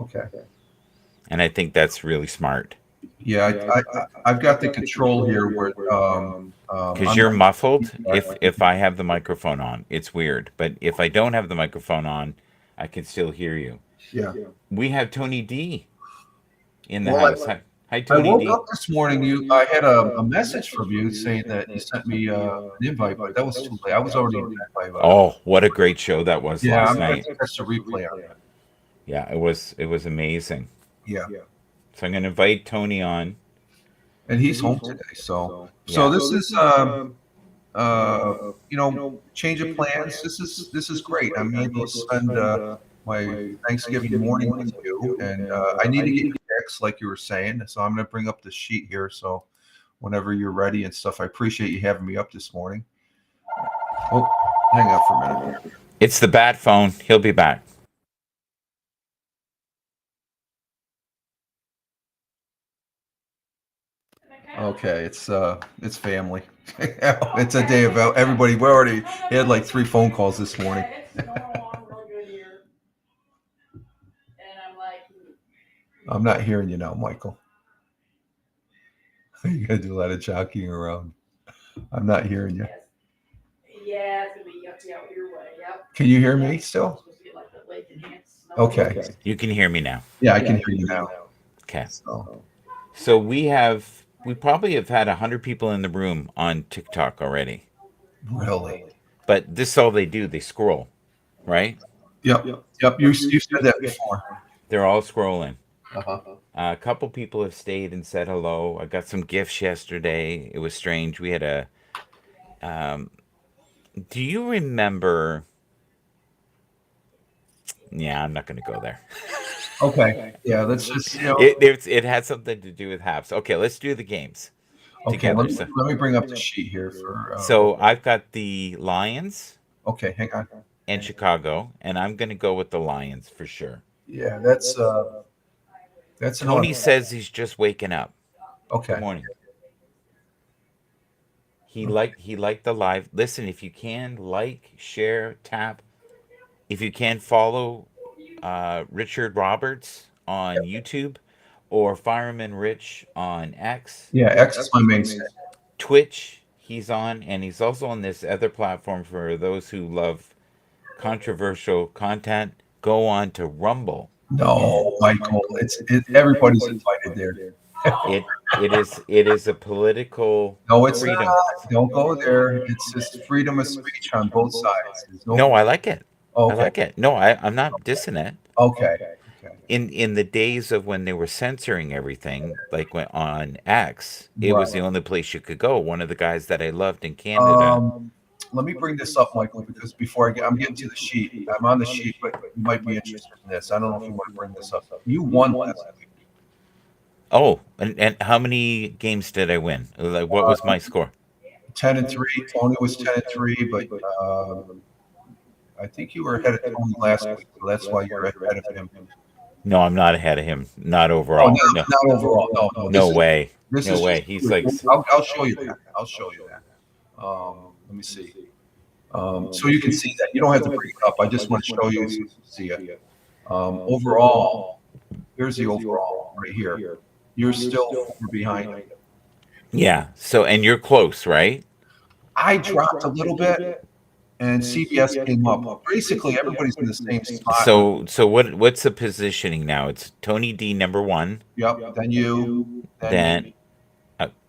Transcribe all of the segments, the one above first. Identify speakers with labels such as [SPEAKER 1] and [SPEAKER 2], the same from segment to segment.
[SPEAKER 1] Okay.
[SPEAKER 2] And I think that's really smart.
[SPEAKER 1] Yeah, I've got the control here where
[SPEAKER 2] Because
[SPEAKER 1] I'm
[SPEAKER 2] you're
[SPEAKER 1] not.
[SPEAKER 2] muffled if I have the microphone on. It's weird. But if I don't have the microphone on, I can still hear you.
[SPEAKER 1] Yeah.
[SPEAKER 2] We have Tony D in the
[SPEAKER 1] Well,
[SPEAKER 2] house. Hi, hi
[SPEAKER 1] I
[SPEAKER 2] Tony
[SPEAKER 1] woke
[SPEAKER 2] D.
[SPEAKER 1] up this morning. I had a message from you saying that you sent me an invite, but that was too late. I was already in bed by
[SPEAKER 2] Oh, what a great show that was
[SPEAKER 1] yeah.
[SPEAKER 2] last
[SPEAKER 1] I'm gonna
[SPEAKER 2] night.
[SPEAKER 1] catch the replay on that.
[SPEAKER 2] Yeah, it was amazing.
[SPEAKER 1] Yeah,
[SPEAKER 2] So I'm going to invite Tony on.
[SPEAKER 1] and he's home today, so
[SPEAKER 2] Yeah.
[SPEAKER 1] this is you know, change of plans. This is great. I'm able to spend my Thanksgiving morning with you, and I need to get your text, like you were saying. So I'm going to bring up the sheet here. So whenever you're ready and stuff, I appreciate you having me up this morning. Oh, hang on for a minute.
[SPEAKER 2] It's the bat phone. He'll be back.
[SPEAKER 1] Okay, it's family. It's a day of everybody. We already had like 3 phone calls this morning. I'm not hearing you now, Michael. You gotta do a lot of jockeying around. I'm not hearing you. Can you hear me still? Okay.
[SPEAKER 2] You can hear me now.
[SPEAKER 1] Yeah, I can hear you now.
[SPEAKER 2] Okay.
[SPEAKER 1] So,
[SPEAKER 2] So we probably have had 100 people in the room on TikTok already.
[SPEAKER 1] really?
[SPEAKER 2] But this is all they do. They scroll, right?
[SPEAKER 1] Yep. Yep. You said that before.
[SPEAKER 2] They're all scrolling.
[SPEAKER 1] Uh-huh.
[SPEAKER 2] A couple people have stayed and said hello. I got some gifts yesterday. It was strange. We had a. Um, do you remember? Yeah, I'm not going to go there.
[SPEAKER 1] Okay. Yeah, let's just
[SPEAKER 2] It had something to do with Habs. Okay, let's do the games
[SPEAKER 1] okay,
[SPEAKER 2] together. So,
[SPEAKER 1] let me bring up the sheet here for
[SPEAKER 2] so I've got the Lions
[SPEAKER 1] okay, hang on.
[SPEAKER 2] and Chicago, and I'm going to go with the Lions for sure.
[SPEAKER 1] Yeah, that's an
[SPEAKER 2] Tony says he's just waking up. Good
[SPEAKER 1] okay.
[SPEAKER 2] morning. He liked the live. Listen, if you can like, share, tap. If you can follow Richard Roberts on YouTube or Fireman Rich on X,
[SPEAKER 1] Yeah, X is my mainstay.
[SPEAKER 2] Twitch. He's on, and he's also on this other platform for those who love controversial content. Go on to Rumble.
[SPEAKER 1] No, Michael, everybody's invited there.
[SPEAKER 2] It is a political
[SPEAKER 1] No, it's
[SPEAKER 2] freedom.
[SPEAKER 1] not. Don't go there. It's just freedom of speech on both sides. There's no.
[SPEAKER 2] No, I like it. I
[SPEAKER 1] Okay.
[SPEAKER 2] like it. No, I'm not dissing it.
[SPEAKER 1] Okay. Okay.
[SPEAKER 2] In the days of when they were censoring everything, like when on X, it was
[SPEAKER 1] Right.
[SPEAKER 2] the only place you could go. One of the guys that I loved in Canada.
[SPEAKER 1] Let me bring this up, Michael, because before I'm getting to the sheet. I'm on the sheet, but you might be interested in this. I don't know if you want to bring this up. You won last week.
[SPEAKER 2] Oh, and how many games did I win? Like, what was my score?
[SPEAKER 1] 10-3. Tony was 10-3, but I think you were ahead of Tony last week, so that's why you're ahead of him.
[SPEAKER 2] No, I'm not ahead of him. Not
[SPEAKER 1] Oh,
[SPEAKER 2] overall. No,
[SPEAKER 1] not overall. No, no.
[SPEAKER 2] no way.
[SPEAKER 1] This
[SPEAKER 2] No
[SPEAKER 1] is
[SPEAKER 2] way.
[SPEAKER 1] just.
[SPEAKER 2] He's like,
[SPEAKER 1] I'll show you that. I'll show you that. Let me see. So you can see that. You don't have to bring it up. I just want to show you so you can see it. Overall, here's the overall right here. You're still 4 behind me.
[SPEAKER 2] yeah. So, and you're close, right?
[SPEAKER 1] I dropped a little bit, and CBS came up. Basically, everybody's in the same spot.
[SPEAKER 2] So what's the positioning now? It's Tony D number one,
[SPEAKER 1] Yep. Then you.
[SPEAKER 2] then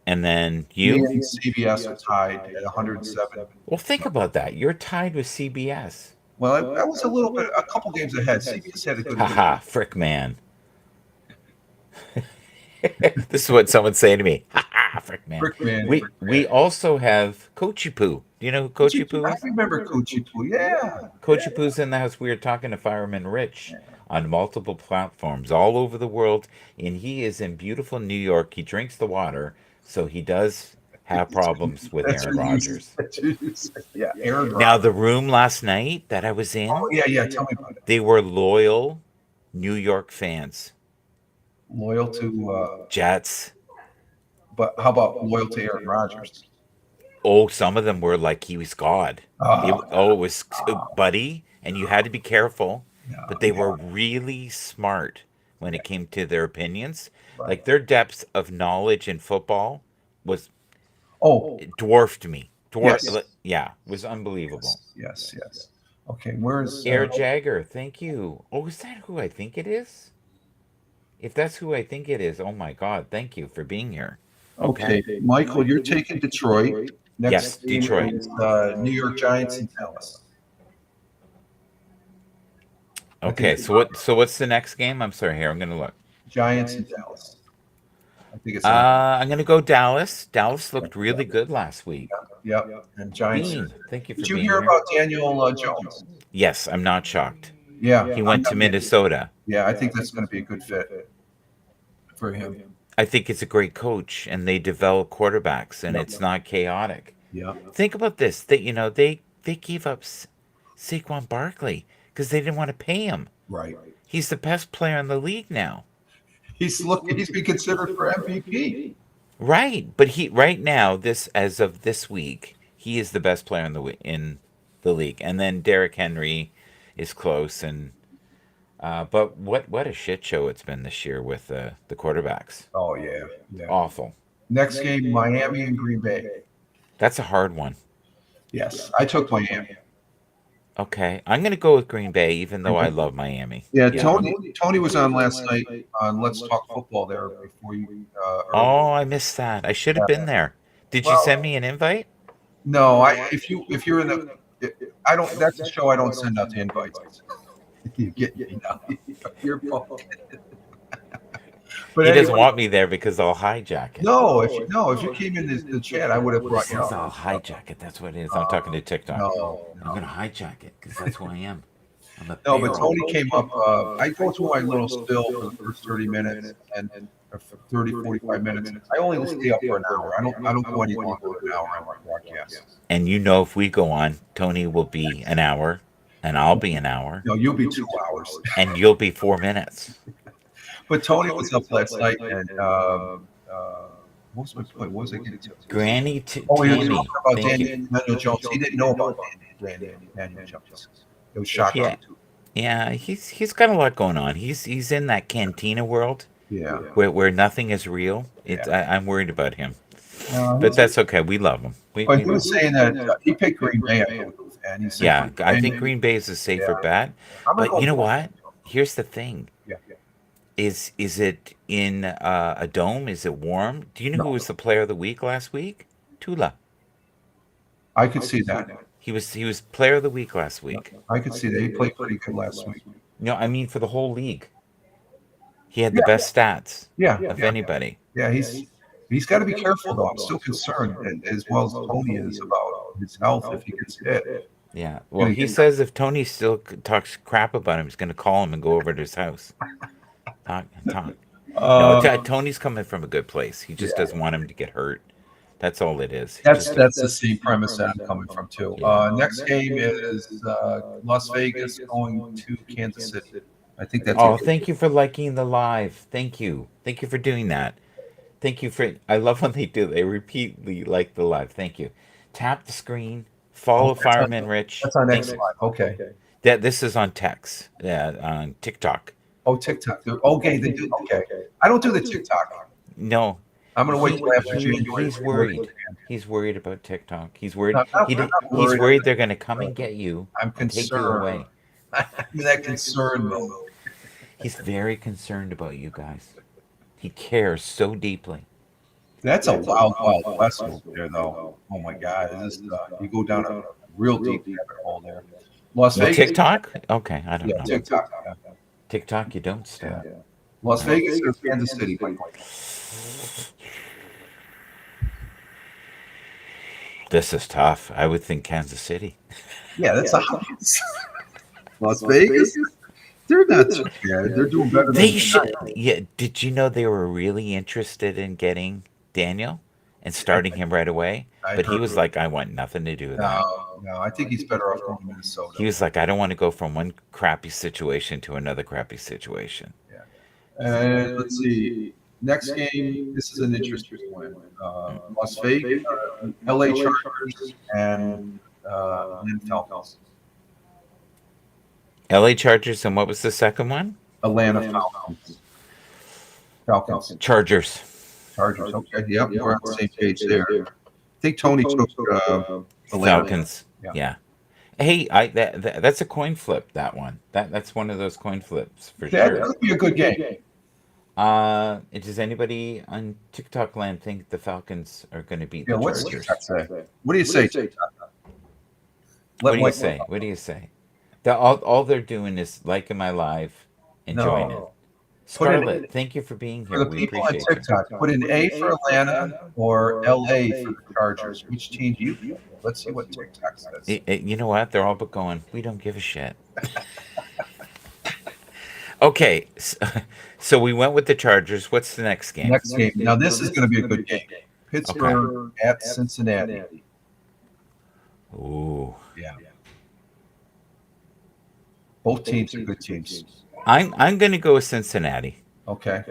[SPEAKER 2] and then
[SPEAKER 1] Me
[SPEAKER 2] you.
[SPEAKER 1] and CBS are tied at 107.
[SPEAKER 2] Well, think about that. You're tied with CBS.
[SPEAKER 1] Well, I was a couple games ahead. CBS had a good game.
[SPEAKER 2] Haha, frick man. This is what someone's saying to me. Haha, frick man.
[SPEAKER 1] Frick man,
[SPEAKER 2] We
[SPEAKER 1] frick
[SPEAKER 2] we also have Coachy Poo. Do you know who Coachy Poo
[SPEAKER 1] I
[SPEAKER 2] is?
[SPEAKER 1] remember Coochie Poo. Yeah.
[SPEAKER 2] Coachy Poo's in the house. We were talking to Fireman Rich on multiple platforms all over the world, and he is in beautiful New York. He drinks the water, so he does have problems with
[SPEAKER 1] That's
[SPEAKER 2] Aaron
[SPEAKER 1] what you said.
[SPEAKER 2] Rodgers.
[SPEAKER 1] Yeah, Aaron
[SPEAKER 2] Now,
[SPEAKER 1] Rodgers.
[SPEAKER 2] the room last night that I was
[SPEAKER 1] Oh,
[SPEAKER 2] in,
[SPEAKER 1] yeah. Tell me about it.
[SPEAKER 2] they were loyal New York fans.
[SPEAKER 1] Loyal to,
[SPEAKER 2] Jets.
[SPEAKER 1] but how about loyal to Aaron Rodgers?
[SPEAKER 2] Oh, some of them were like he was God.
[SPEAKER 1] Uh,
[SPEAKER 2] It was buddy, and you had to be careful, but they
[SPEAKER 1] yeah.
[SPEAKER 2] were really smart when it came to their opinions.
[SPEAKER 1] Right.
[SPEAKER 2] Like their depth of knowledge in football was
[SPEAKER 1] Oh,
[SPEAKER 2] dwarfed me.
[SPEAKER 1] yes.
[SPEAKER 2] Yeah, was unbelievable.
[SPEAKER 1] Yes. Okay, where's
[SPEAKER 2] Air Jagger, thank you. Oh, is that who I think it is? If that's who I think it is, oh my God, thank you for being here.
[SPEAKER 1] okay, Michael, you're taking Detroit.
[SPEAKER 2] Yes,
[SPEAKER 1] Next game
[SPEAKER 2] Detroit.
[SPEAKER 1] is New York Giants and Dallas. I think
[SPEAKER 2] Okay,
[SPEAKER 1] it's
[SPEAKER 2] so what's the next game? I'm sorry, here I'm gonna look.
[SPEAKER 1] Giants and Dallas. I think it's
[SPEAKER 2] I'm gonna go Dallas. Dallas looked really good last week.
[SPEAKER 1] Yep. And Giants.
[SPEAKER 2] Bean, thank you for
[SPEAKER 1] Did you
[SPEAKER 2] being
[SPEAKER 1] hear
[SPEAKER 2] here.
[SPEAKER 1] about Daniel Jones?
[SPEAKER 2] Yes, I'm not shocked.
[SPEAKER 1] Yeah,
[SPEAKER 2] He went to Minnesota.
[SPEAKER 1] Yeah, I think that's going to be a good fit for him.
[SPEAKER 2] I think it's a great coach, and they develop quarterbacks, and it's not chaotic.
[SPEAKER 1] Yeah.
[SPEAKER 2] Think about this. They gave up Saquon Barkley because they didn't want to pay him.
[SPEAKER 1] Right.
[SPEAKER 2] He's the best player in the league now.
[SPEAKER 1] He's been considered for MVP.
[SPEAKER 2] Right, but right now, as of this week, he is the best player in the league, and then Derrick Henry is close. And but what a shit show it's been this year with the quarterbacks.
[SPEAKER 1] Oh yeah.
[SPEAKER 2] Awful.
[SPEAKER 1] Next game, Miami and Green Bay.
[SPEAKER 2] That's a hard one.
[SPEAKER 1] Yes, I took Miami.
[SPEAKER 2] Okay, I'm gonna go with Green Bay, even though I love Miami.
[SPEAKER 1] Yeah, Tony was on last night on Let's Talk Football there before you.
[SPEAKER 2] Oh, I missed that. I should have been there. Did you send me an invite?
[SPEAKER 1] No, if you're in the, I don't. That's a show I don't send out the invites. You get me now. You're But
[SPEAKER 2] he
[SPEAKER 1] anyway,
[SPEAKER 2] doesn't want me there because I'll hijack it.
[SPEAKER 1] No, if you came in the chat, I would have brought you.
[SPEAKER 2] I'll hijack it. That's what it is. I'm talking to TikTok.
[SPEAKER 1] No.
[SPEAKER 2] I'm gonna hijack it because that's who I am.
[SPEAKER 1] No, but Tony came up. I go through my little spill for the first 30 minutes and 30, 45 minutes. I only stay up for an hour. I don't go any longer than an hour on my broadcast.
[SPEAKER 2] And if we go on, Tony will be an hour, and I'll be an hour.
[SPEAKER 1] No, you'll be 2 hours.
[SPEAKER 2] And you'll be 4 minutes.
[SPEAKER 1] But Tony was up last night, and what was my point? What was I getting to?
[SPEAKER 2] Granny
[SPEAKER 1] He was
[SPEAKER 2] Tammy.
[SPEAKER 1] talking about Daniel Jones. He didn't know about Daniel Jones. It was shocking.
[SPEAKER 2] Yeah, he's got a lot going on. He's in that cantina world.
[SPEAKER 1] Yeah.
[SPEAKER 2] Where nothing is real. I'm worried about him. But that's okay. We love him.
[SPEAKER 1] He was saying that he picked Green Bay, and he said,
[SPEAKER 2] I think Green Bay is a safer bet. But you know what? Here's the thing.
[SPEAKER 1] Yeah.
[SPEAKER 2] Is it in a dome? Is it warm? Do you know who was the player of the week last week? Tula.
[SPEAKER 1] I could see that.
[SPEAKER 2] He was player of the week last week.
[SPEAKER 1] I could see that. He played pretty good last week.
[SPEAKER 2] No, I mean for the whole league. He had the best stats of anybody.
[SPEAKER 1] Yeah, he's got to be careful though. I'm still concerned, as well as Tony is, about his health if he gets hit.
[SPEAKER 2] Yeah. Well, he says if Tony still talks crap about him, he's going to call him and go over to his house. Talk. No, Tony's coming from a good place. He just doesn't want him to get hurt. That's all it is.
[SPEAKER 1] That's the same premise that I'm coming from too. Next game is Las Vegas going to Kansas City. I think that's.
[SPEAKER 2] Oh, thank you for liking the live. Thank you for doing that. Thank you for. I love when they do. They repeatedly like the live. Thank you. Tap the screen. Follow Fireman Rich.
[SPEAKER 1] That's on X Live. Okay.
[SPEAKER 2] This is on Text. On TikTok.
[SPEAKER 1] Oh, TikTok. Okay, they do. Okay. I don't do the TikTok.
[SPEAKER 2] No.
[SPEAKER 1] I'm gonna wait till after January.
[SPEAKER 2] He's worried. He's worried about TikTok. He's worried.
[SPEAKER 1] I'm
[SPEAKER 2] He's
[SPEAKER 1] not
[SPEAKER 2] worried they're going to come and get you.
[SPEAKER 1] I'm
[SPEAKER 2] and take you
[SPEAKER 1] concerned.
[SPEAKER 2] away.
[SPEAKER 1] I'm that concerned mode.
[SPEAKER 2] He's very concerned about you guys. He cares so deeply.
[SPEAKER 1] That's a wild west over there, though. Oh my God! You go down a real deep rabbit hole there. Las Vegas.
[SPEAKER 2] TikTok? Okay, I don't know.
[SPEAKER 1] TikTok.
[SPEAKER 2] TikTok, you don't stop.
[SPEAKER 1] Yeah. Las Vegas or Kansas City?
[SPEAKER 2] This is tough. I would think Kansas City.
[SPEAKER 1] Yeah, that's obvious. Las Vegas. They're not too bad. They're doing better.
[SPEAKER 2] They should. Yeah. Did you know they were really interested in getting Daniel and starting him right away? But he was like, I want nothing to do with that.
[SPEAKER 1] No, I think he's better off going to Minnesota.
[SPEAKER 2] He was like, I don't want to go from one crappy situation to another crappy situation.
[SPEAKER 1] Yeah. And let's see. Next game, this is an interesting one. Las Vegas, LA Chargers, and Atlanta Falcons.
[SPEAKER 2] LA Chargers, and what was the second one?
[SPEAKER 1] Atlanta Falcons. Falcons.
[SPEAKER 2] Chargers.
[SPEAKER 1] Chargers. Okay. Yep. We're on the same page there. I think Tony took Atlanta.
[SPEAKER 2] Falcons.
[SPEAKER 1] Yeah.
[SPEAKER 2] Yeah. Hey, that's a coin flip. That one. That's one of those coin flips for
[SPEAKER 1] That
[SPEAKER 2] sure.
[SPEAKER 1] could be a good game.
[SPEAKER 2] Does anybody on TikTok land think the Falcons are going to beat the
[SPEAKER 1] What's
[SPEAKER 2] Chargers?
[SPEAKER 1] TikTok say? What do you say?
[SPEAKER 2] What do you say? What do you say? All they're doing is liking my live, enjoying it. Scarlett, thank you for being here.
[SPEAKER 1] For the
[SPEAKER 2] We
[SPEAKER 1] people on
[SPEAKER 2] appreciate
[SPEAKER 1] TikTok, put in A for Atlanta or LA for the Chargers. Which team do you feel? Let's see what TikTok says.
[SPEAKER 2] you. You know what? They're all but going, we don't give a shit. Okay, so we went with the Chargers. What's the next game?
[SPEAKER 1] Next game. Now this is going to be a good game. Pittsburgh at Cincinnati.
[SPEAKER 2] Ooh.
[SPEAKER 1] Yeah. Both teams are good teams.
[SPEAKER 2] I'm going to go with Cincinnati.
[SPEAKER 1] Okay.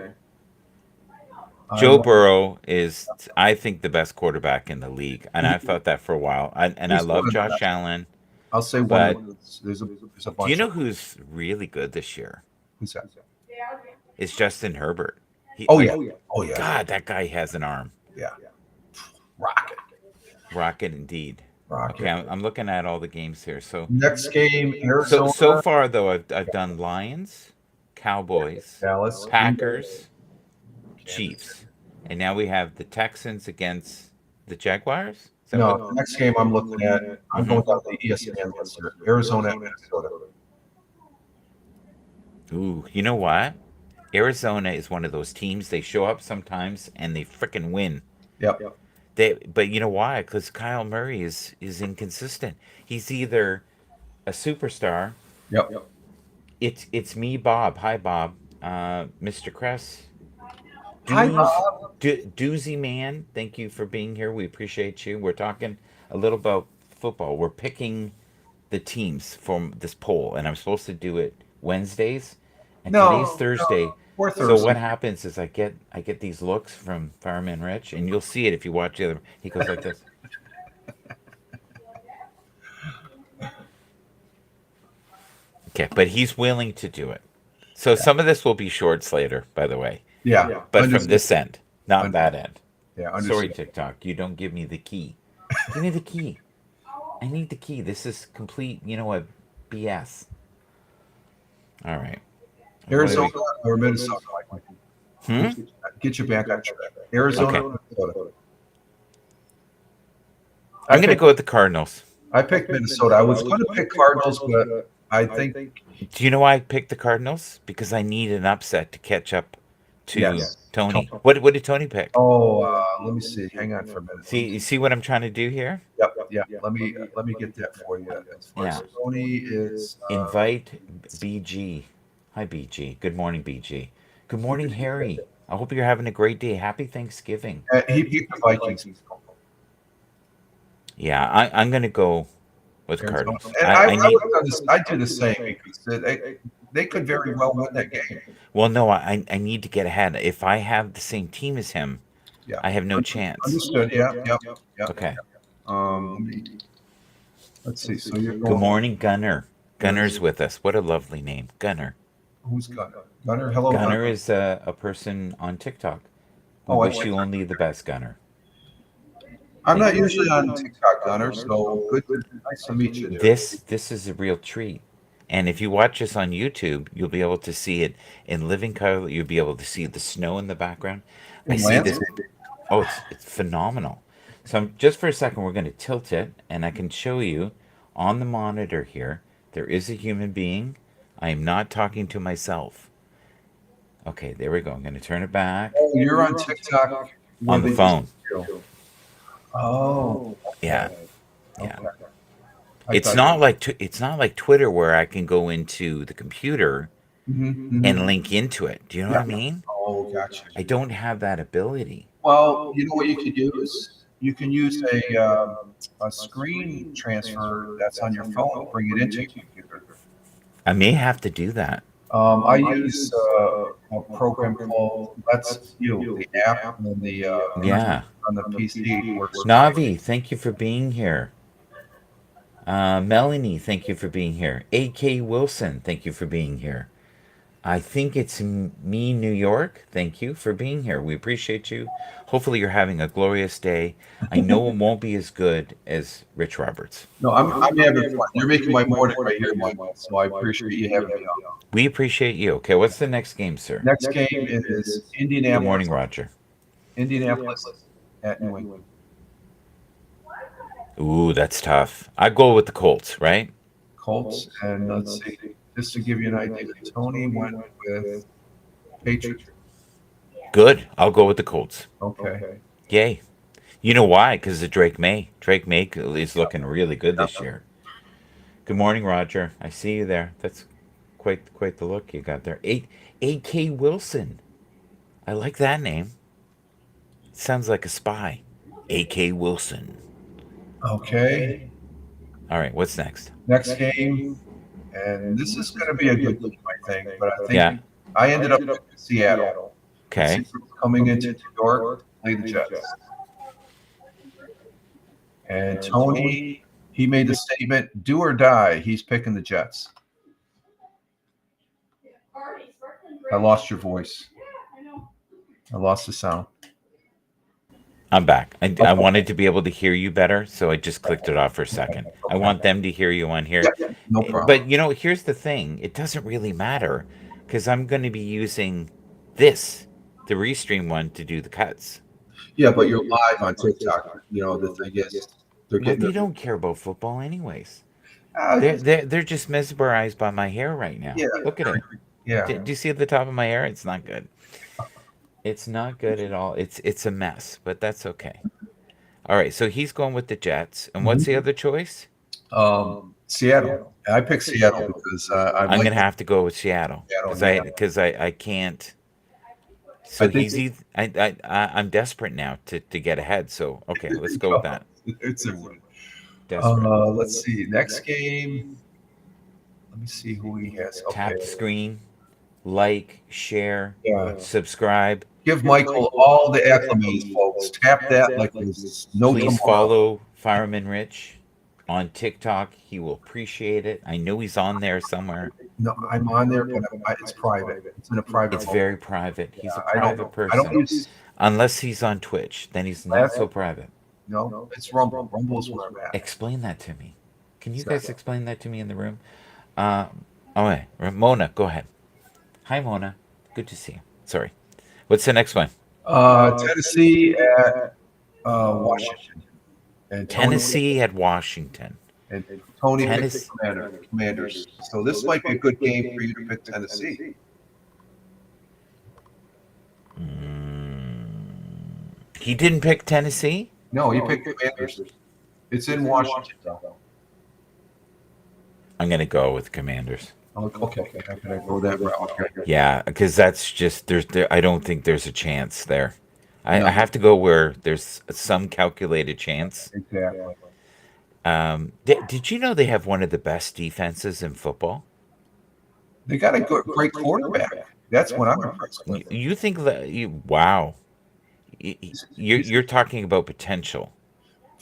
[SPEAKER 2] Joe Burrow is, I think, the best quarterback in the league, and I've thought that for a while. I love Josh Allen.
[SPEAKER 1] I'll say
[SPEAKER 2] but
[SPEAKER 1] one. There's a bunch.
[SPEAKER 2] Do you know who's really good this year?
[SPEAKER 1] Who's that?
[SPEAKER 2] It's Justin Herbert.
[SPEAKER 1] Oh yeah.
[SPEAKER 2] God, that guy has an arm.
[SPEAKER 1] Yeah. Rocket
[SPEAKER 2] Indeed.
[SPEAKER 1] Rocket.
[SPEAKER 2] Okay, I'm looking at all the games here. So
[SPEAKER 1] next game, Arizona.
[SPEAKER 2] So far though, I've done Lions, Cowboys,
[SPEAKER 1] Dallas,
[SPEAKER 2] Packers, Chiefs, and now we have the Texans against the Jaguars. Is that
[SPEAKER 1] No, the next game I'm looking at, I'm going down the ESPN list here. Arizona and Minnesota.
[SPEAKER 2] Ooh, you know what? Arizona is one of those teams. They show up sometimes and they freaking win.
[SPEAKER 1] Yep.
[SPEAKER 2] But you know why? Because Kyle Murray is inconsistent. He's either a superstar.
[SPEAKER 1] Yep.
[SPEAKER 2] It's me, Bob. Hi, Bob. Mr. Kress.
[SPEAKER 1] Hi, Bob.
[SPEAKER 2] Doozy Man, thank you for being here. We appreciate you. We're talking a little about football. We're picking the teams from this poll, and I'm supposed to do it Wednesdays. And today's Thursday. So what happens is I get these looks from Fireman Rich, and you'll see it if you watch the other. He goes like this. Okay, but he's willing to do it. So some of this will be shorts later, by the way.
[SPEAKER 1] Yeah.
[SPEAKER 2] But from this end, not that end.
[SPEAKER 1] Yeah.
[SPEAKER 2] Sorry, TikTok. You don't give me the key. Give me the key. I need the key. This is complete, what, BS. All right.
[SPEAKER 1] Arizona or Minnesota? Get you back on track. Arizona or Minnesota?
[SPEAKER 2] I'm going to go with the Cardinals.
[SPEAKER 1] I picked Minnesota. I was going to pick Cardinals, but I think.
[SPEAKER 2] Do you know why I picked the Cardinals? Because I need an upset to catch up to Tony. What did Tony pick?
[SPEAKER 1] Let me see. Hang on for a minute.
[SPEAKER 2] You see what I'm trying to do here?
[SPEAKER 1] Yep. Yeah. Let me get that for you. As far as Tony is.
[SPEAKER 2] Invite BG. Hi, BG. Good morning, BG. Good morning, Harry. I hope you're having a great day. Happy Thanksgiving.
[SPEAKER 1] He picked the Vikings.
[SPEAKER 2] Yeah, I'm going to go with Cardinals.
[SPEAKER 1] And I do the same because they could very well win that game.
[SPEAKER 2] Well, no, I need to get ahead. If I have the same team as him, I have no chance.
[SPEAKER 1] Understood. Yeah.
[SPEAKER 2] Okay.
[SPEAKER 1] Let's see. So you're going.
[SPEAKER 2] Good morning, Gunner. Gunner's with us. What a lovely name, Gunner.
[SPEAKER 1] Who's Gunner? Gunner, hello.
[SPEAKER 2] Gunner is a person on TikTok. We wish you only the best, Gunner.
[SPEAKER 1] I'm not usually on TikTok, Gunner, so good. Nice to meet you there.
[SPEAKER 2] This is a real treat. And if you watch us on YouTube, you'll be able to see it in living color. You'll be able to see the snow in the background. I see this. Oh, it's phenomenal. So just for a second, we're going to tilt it, and I can show you on the monitor here. There is a human being. I am not talking to myself. Okay, there we go. I'm going to turn it back.
[SPEAKER 1] Oh, you're on TikTok
[SPEAKER 2] on the phone.
[SPEAKER 1] Oh,
[SPEAKER 2] yeah. It's not like Twitter where I can go into the computer and link into it. Do you know what I mean?
[SPEAKER 1] Oh, gotcha.
[SPEAKER 2] I don't have that ability.
[SPEAKER 1] Well, you know what you could use? You can use a screen transfer that's on your phone, bring it into your computer.
[SPEAKER 2] I may have to do that.
[SPEAKER 1] I use a program called Let's View, the app on the on the PC works.
[SPEAKER 2] Navi, thank you for being here. Melanie, thank you for being here. A.K. Wilson, thank you for being here. I think it's me, New York. Thank you for being here. We appreciate you. Hopefully, you're having a glorious day. I know it won't be as good as Rich Roberts.
[SPEAKER 1] No, I'm having fun. You're making my morning right here, Michael. So I appreciate you having me on.
[SPEAKER 2] We appreciate you. Okay, what's the next game, sir?
[SPEAKER 1] Next game is
[SPEAKER 2] Good morning, Roger.
[SPEAKER 1] Indianapolis at New England.
[SPEAKER 2] Ooh, that's tough. I go with the Colts, right?
[SPEAKER 1] Colts, and let's see, just to give you an idea, Tony went with Patriots.
[SPEAKER 2] Good. I'll go with the Colts.
[SPEAKER 1] Okay.
[SPEAKER 2] Yay. You know why? Because of Drake May. Drake May is looking really good this year. Good morning, Roger. I see you there. That's quite the look you got there. A.K. Wilson. I like that name. It sounds like a spy. A.K. Wilson.
[SPEAKER 1] Okay.
[SPEAKER 2] All right, what's next?
[SPEAKER 1] Next game, and this is going to be a good game, I think. But I think
[SPEAKER 2] Yeah.
[SPEAKER 1] I ended up in Seattle.
[SPEAKER 2] Okay.
[SPEAKER 1] Coming into New York, to play the Jets. And Tony, he made the statement, do or die, he's picking the Jets. I lost your voice. I lost the sound.
[SPEAKER 2] I'm back. I wanted to be able to hear you better, so I just clicked it off for a second. I want them to hear you on here.
[SPEAKER 1] Yeah, no problem.
[SPEAKER 2] But you know, here's the thing. It doesn't really matter because I'm going to be using this, the Restream one, to do the cuts.
[SPEAKER 1] Yeah, but you're live on TikTok. You know, the thing is, they're
[SPEAKER 2] Well,
[SPEAKER 1] getting
[SPEAKER 2] they don't care about football anyways.
[SPEAKER 1] uh,
[SPEAKER 2] They're just mesmerized by my hair right now.
[SPEAKER 1] Yeah.
[SPEAKER 2] Look at it.
[SPEAKER 1] yeah.
[SPEAKER 2] Do you see at the top of my hair? It's not good. It's not good at all. It's a mess, but that's okay. All right, so he's going with the Jets, and what's the other choice?
[SPEAKER 1] Seattle. I picked Seattle because
[SPEAKER 2] I'm
[SPEAKER 1] like
[SPEAKER 2] gonna have to go with Seattle
[SPEAKER 1] Seattle,
[SPEAKER 2] because
[SPEAKER 1] yeah.
[SPEAKER 2] I can't. So
[SPEAKER 1] I think
[SPEAKER 2] he's I'm desperate now to get ahead. So okay, let's go with that.
[SPEAKER 1] It's a win.
[SPEAKER 2] Desperate.
[SPEAKER 1] Let's see. Next game. Let me see who he has.
[SPEAKER 2] Tap
[SPEAKER 1] Okay.
[SPEAKER 2] the screen, like, share,
[SPEAKER 1] Yeah.
[SPEAKER 2] subscribe.
[SPEAKER 1] Give Michael all the acclimates, folks. Tap that like there's no
[SPEAKER 2] Please
[SPEAKER 1] tomorrow.
[SPEAKER 2] follow Fireman Rich on TikTok. He will appreciate it. I know he's on there somewhere.
[SPEAKER 1] No, I'm on there, but it's private. It's in a private.
[SPEAKER 2] It's
[SPEAKER 1] mode.
[SPEAKER 2] very private. He's a
[SPEAKER 1] I
[SPEAKER 2] private
[SPEAKER 1] don't
[SPEAKER 2] person.
[SPEAKER 1] use.
[SPEAKER 2] Unless he's on Twitch, then he's not so private.
[SPEAKER 1] No, it's Rumble. Rumble's where I'm at.
[SPEAKER 2] Explain that to me. Can you guys explain that to me in the room? Oh, wait. Mona, go ahead. Hi, Mona. Good to see you. Sorry. What's the next one?
[SPEAKER 1] Tennessee at Washington. And
[SPEAKER 2] Tennessee at Washington.
[SPEAKER 1] And Tony picked
[SPEAKER 2] Tennessee.
[SPEAKER 1] the Commanders. So this might be a good game for you to pick Tennessee.
[SPEAKER 2] He didn't pick Tennessee?
[SPEAKER 1] No, he picked Commanders. It's in Washington, though.
[SPEAKER 2] I'm going to go with Commanders.
[SPEAKER 1] Okay, I'm gonna go that route. Okay.
[SPEAKER 2] Yeah, because that's just I don't think there's a chance there. I
[SPEAKER 1] No.
[SPEAKER 2] have to go where there's some calculated chance.
[SPEAKER 1] Exactly.
[SPEAKER 2] Did you know they have one of the best defenses in football?
[SPEAKER 1] They got a great quarterback. That's what I'm impressed with.
[SPEAKER 2] You think that wow. You're talking about potential.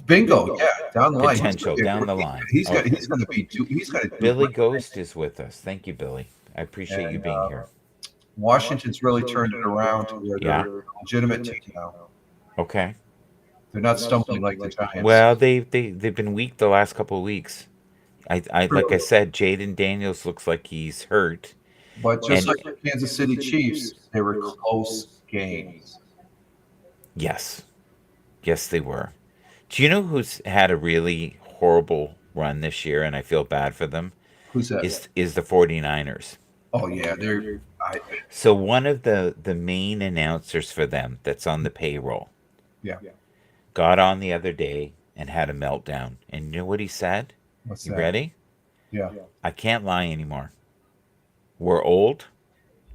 [SPEAKER 1] Bingo, yeah, down the line.
[SPEAKER 2] Potential down the line.
[SPEAKER 1] He's going to be. He's going to.
[SPEAKER 2] Billy Ghost is with us. Thank you, Billy. I appreciate you being here.
[SPEAKER 1] Washington's really turned it around to where they're a legitimate team now.
[SPEAKER 2] Okay.
[SPEAKER 1] They're not stumbling like the Giants.
[SPEAKER 2] Well, they've been weak the last couple of weeks. I like I said, Jaden Daniels looks like he's hurt.
[SPEAKER 1] But just like the Kansas City Chiefs, they were close games.
[SPEAKER 2] Yes. Yes, they were. Do you know who's had a really horrible run this year, and I feel bad for them?
[SPEAKER 1] Who's that?
[SPEAKER 2] Is the 49ers.
[SPEAKER 1] Oh, yeah.
[SPEAKER 2] So one of the main announcers for them that's on the payroll got on the other day and had a meltdown. And you know what he said?
[SPEAKER 1] What's
[SPEAKER 2] You
[SPEAKER 1] that?
[SPEAKER 2] ready?
[SPEAKER 1] Yeah.
[SPEAKER 2] I can't lie anymore. We're old.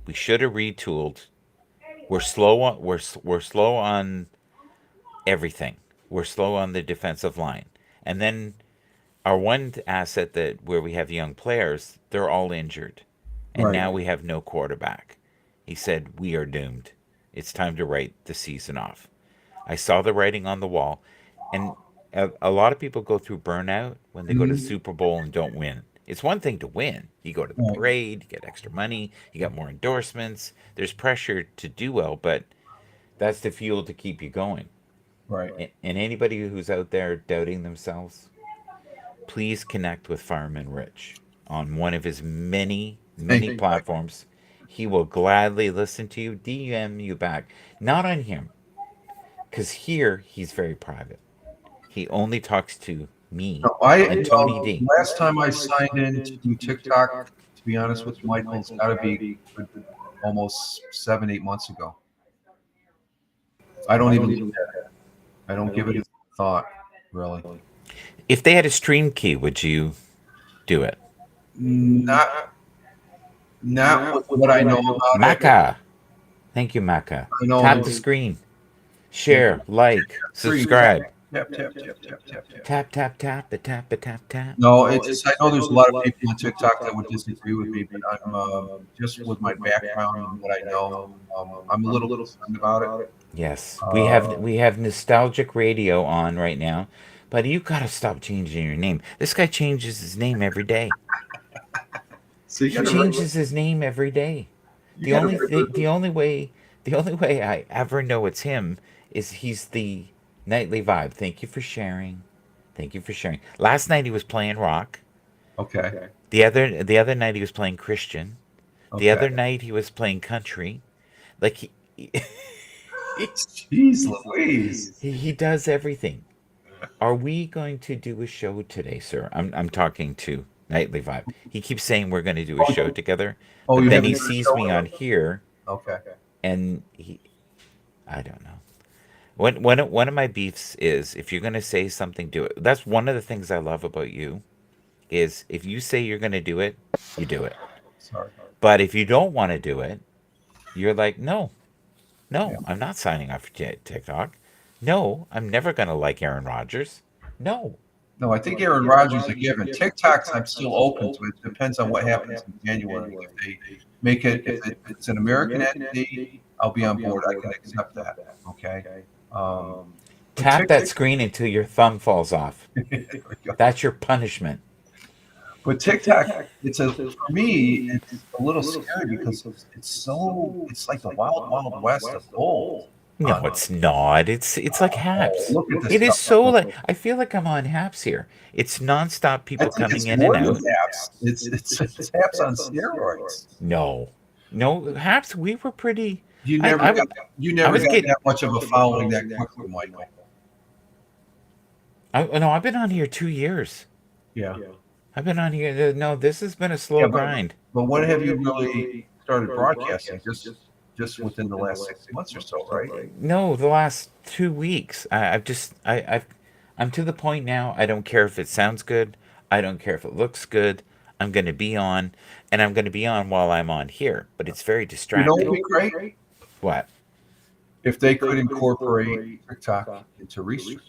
[SPEAKER 2] We should have retooled. We're slow on we're slow on everything. We're slow on the defensive line. And then our one asset that where we have young players, they're all injured. And now we have no quarterback. He said, "We are doomed. It's time to write the season off." I saw the writing on the wall, and a lot of people go through burnout when they go to the Super Bowl and don't win. It's one thing to win. You go to the
[SPEAKER 1] Right.
[SPEAKER 2] parade, you get extra money, you get more endorsements. There's pressure to do well, but that's the fuel to keep you going.
[SPEAKER 1] Right.
[SPEAKER 2] And anybody who's out there doubting themselves, please connect with Fireman Rich on one of his many,
[SPEAKER 1] Thank
[SPEAKER 2] many
[SPEAKER 1] you.
[SPEAKER 2] platforms. He will gladly listen to you, DM you back. Not on him, because here he's very private. He only talks to me
[SPEAKER 1] No, I,
[SPEAKER 2] and Tony
[SPEAKER 1] the
[SPEAKER 2] D.
[SPEAKER 1] last time I signed in to do TikTok, to be honest with you, Michael, it's got to be almost 7, 8 months ago. I don't even look at it. I don't give it a thought, really.
[SPEAKER 2] If they had a stream key, would you do it?
[SPEAKER 1] Not, not with what I know about it.
[SPEAKER 2] Maka. Thank you, Maka.
[SPEAKER 1] I know
[SPEAKER 2] Tap the screen. Share, like,
[SPEAKER 1] screen,
[SPEAKER 2] subscribe.
[SPEAKER 1] tap, tap, tap, tap, tap, tap.
[SPEAKER 2] Tap, tap, tap, the tap, the tap, tap.
[SPEAKER 1] No, it's just I know there's a lot of people on TikTok that would disagree with me, but I'm just with my background and what I know, I'm a little concerned about it.
[SPEAKER 2] Yes, we have nostalgic radio on right now, but you gotta stop changing your name. This guy changes his name every day.
[SPEAKER 1] So you
[SPEAKER 2] He
[SPEAKER 1] got to
[SPEAKER 2] changes his name every day.
[SPEAKER 1] you
[SPEAKER 2] The
[SPEAKER 1] got
[SPEAKER 2] only
[SPEAKER 1] to
[SPEAKER 2] the only way I ever know it's him is he's the nightly vibe. Thank you for sharing. Thank you for sharing. Last night he was playing rock.
[SPEAKER 1] okay,
[SPEAKER 2] The other night he was playing Christian. The
[SPEAKER 1] okay.
[SPEAKER 2] other night he was playing country. Like
[SPEAKER 1] Jeez Louise.
[SPEAKER 2] he does everything. Are we going to do a show today, sir? I'm talking to Nightly Vibe. He keeps saying we're going to do a show together,
[SPEAKER 1] Oh,
[SPEAKER 2] but
[SPEAKER 1] you
[SPEAKER 2] then he
[SPEAKER 1] haven't done a
[SPEAKER 2] sees
[SPEAKER 1] show
[SPEAKER 2] me
[SPEAKER 1] with
[SPEAKER 2] on
[SPEAKER 1] him?
[SPEAKER 2] here
[SPEAKER 1] Okay.
[SPEAKER 2] and I don't know. One of my beefs is if you're going to say something, do it. That's one of the things I love about you is if you say you're going to do it, you do it.
[SPEAKER 1] Sorry.
[SPEAKER 2] But if you don't want to do it, you're like, no,
[SPEAKER 1] Yeah.
[SPEAKER 2] I'm not signing up for TikTok. No, I'm never going to like Aaron Rodgers. No.
[SPEAKER 1] No, I think Aaron Rodgers is a given. TikToks, I'm still open to it. Depends on what happens in January. If they make it, if it's an American entity, I'll be on board. I can accept that. Okay. But
[SPEAKER 2] Tap that screen until your thumb falls off. That's your punishment.
[SPEAKER 1] But TikTok, for me, it's a little scary because it's like the wild, wild west of gold.
[SPEAKER 2] No, it's not. It's like Haps.
[SPEAKER 1] Look at this
[SPEAKER 2] It is
[SPEAKER 1] stuff.
[SPEAKER 2] so like I feel like I'm on Haps here. It's nonstop
[SPEAKER 1] I
[SPEAKER 2] people
[SPEAKER 1] think
[SPEAKER 2] coming
[SPEAKER 1] it's
[SPEAKER 2] in
[SPEAKER 1] more
[SPEAKER 2] and
[SPEAKER 1] than
[SPEAKER 2] out.
[SPEAKER 1] apps. It's apps on steroids.
[SPEAKER 2] No, Haps. We were pretty.
[SPEAKER 1] You
[SPEAKER 2] I-
[SPEAKER 1] never
[SPEAKER 2] I
[SPEAKER 1] got, you never
[SPEAKER 2] was
[SPEAKER 1] got
[SPEAKER 2] getting-
[SPEAKER 1] that much of a following that quickly, Michael.
[SPEAKER 2] No, I've been on here 2 years.
[SPEAKER 1] Yeah.
[SPEAKER 2] I've been on here. No, this has been a slow
[SPEAKER 1] Yeah, but-
[SPEAKER 2] grind.
[SPEAKER 1] But when have you really started broadcasting? Just within the last 6 months or so, right?
[SPEAKER 2] No, the last 2 weeks. I'm to the point now. I don't care if it sounds good. I don't care if it looks good. I'm going to be on, and I'm going to be on while I'm on here. But it's very
[SPEAKER 1] You know
[SPEAKER 2] distracting.
[SPEAKER 1] what would be great?
[SPEAKER 2] What?
[SPEAKER 1] If they could incorporate TikTok into Restream.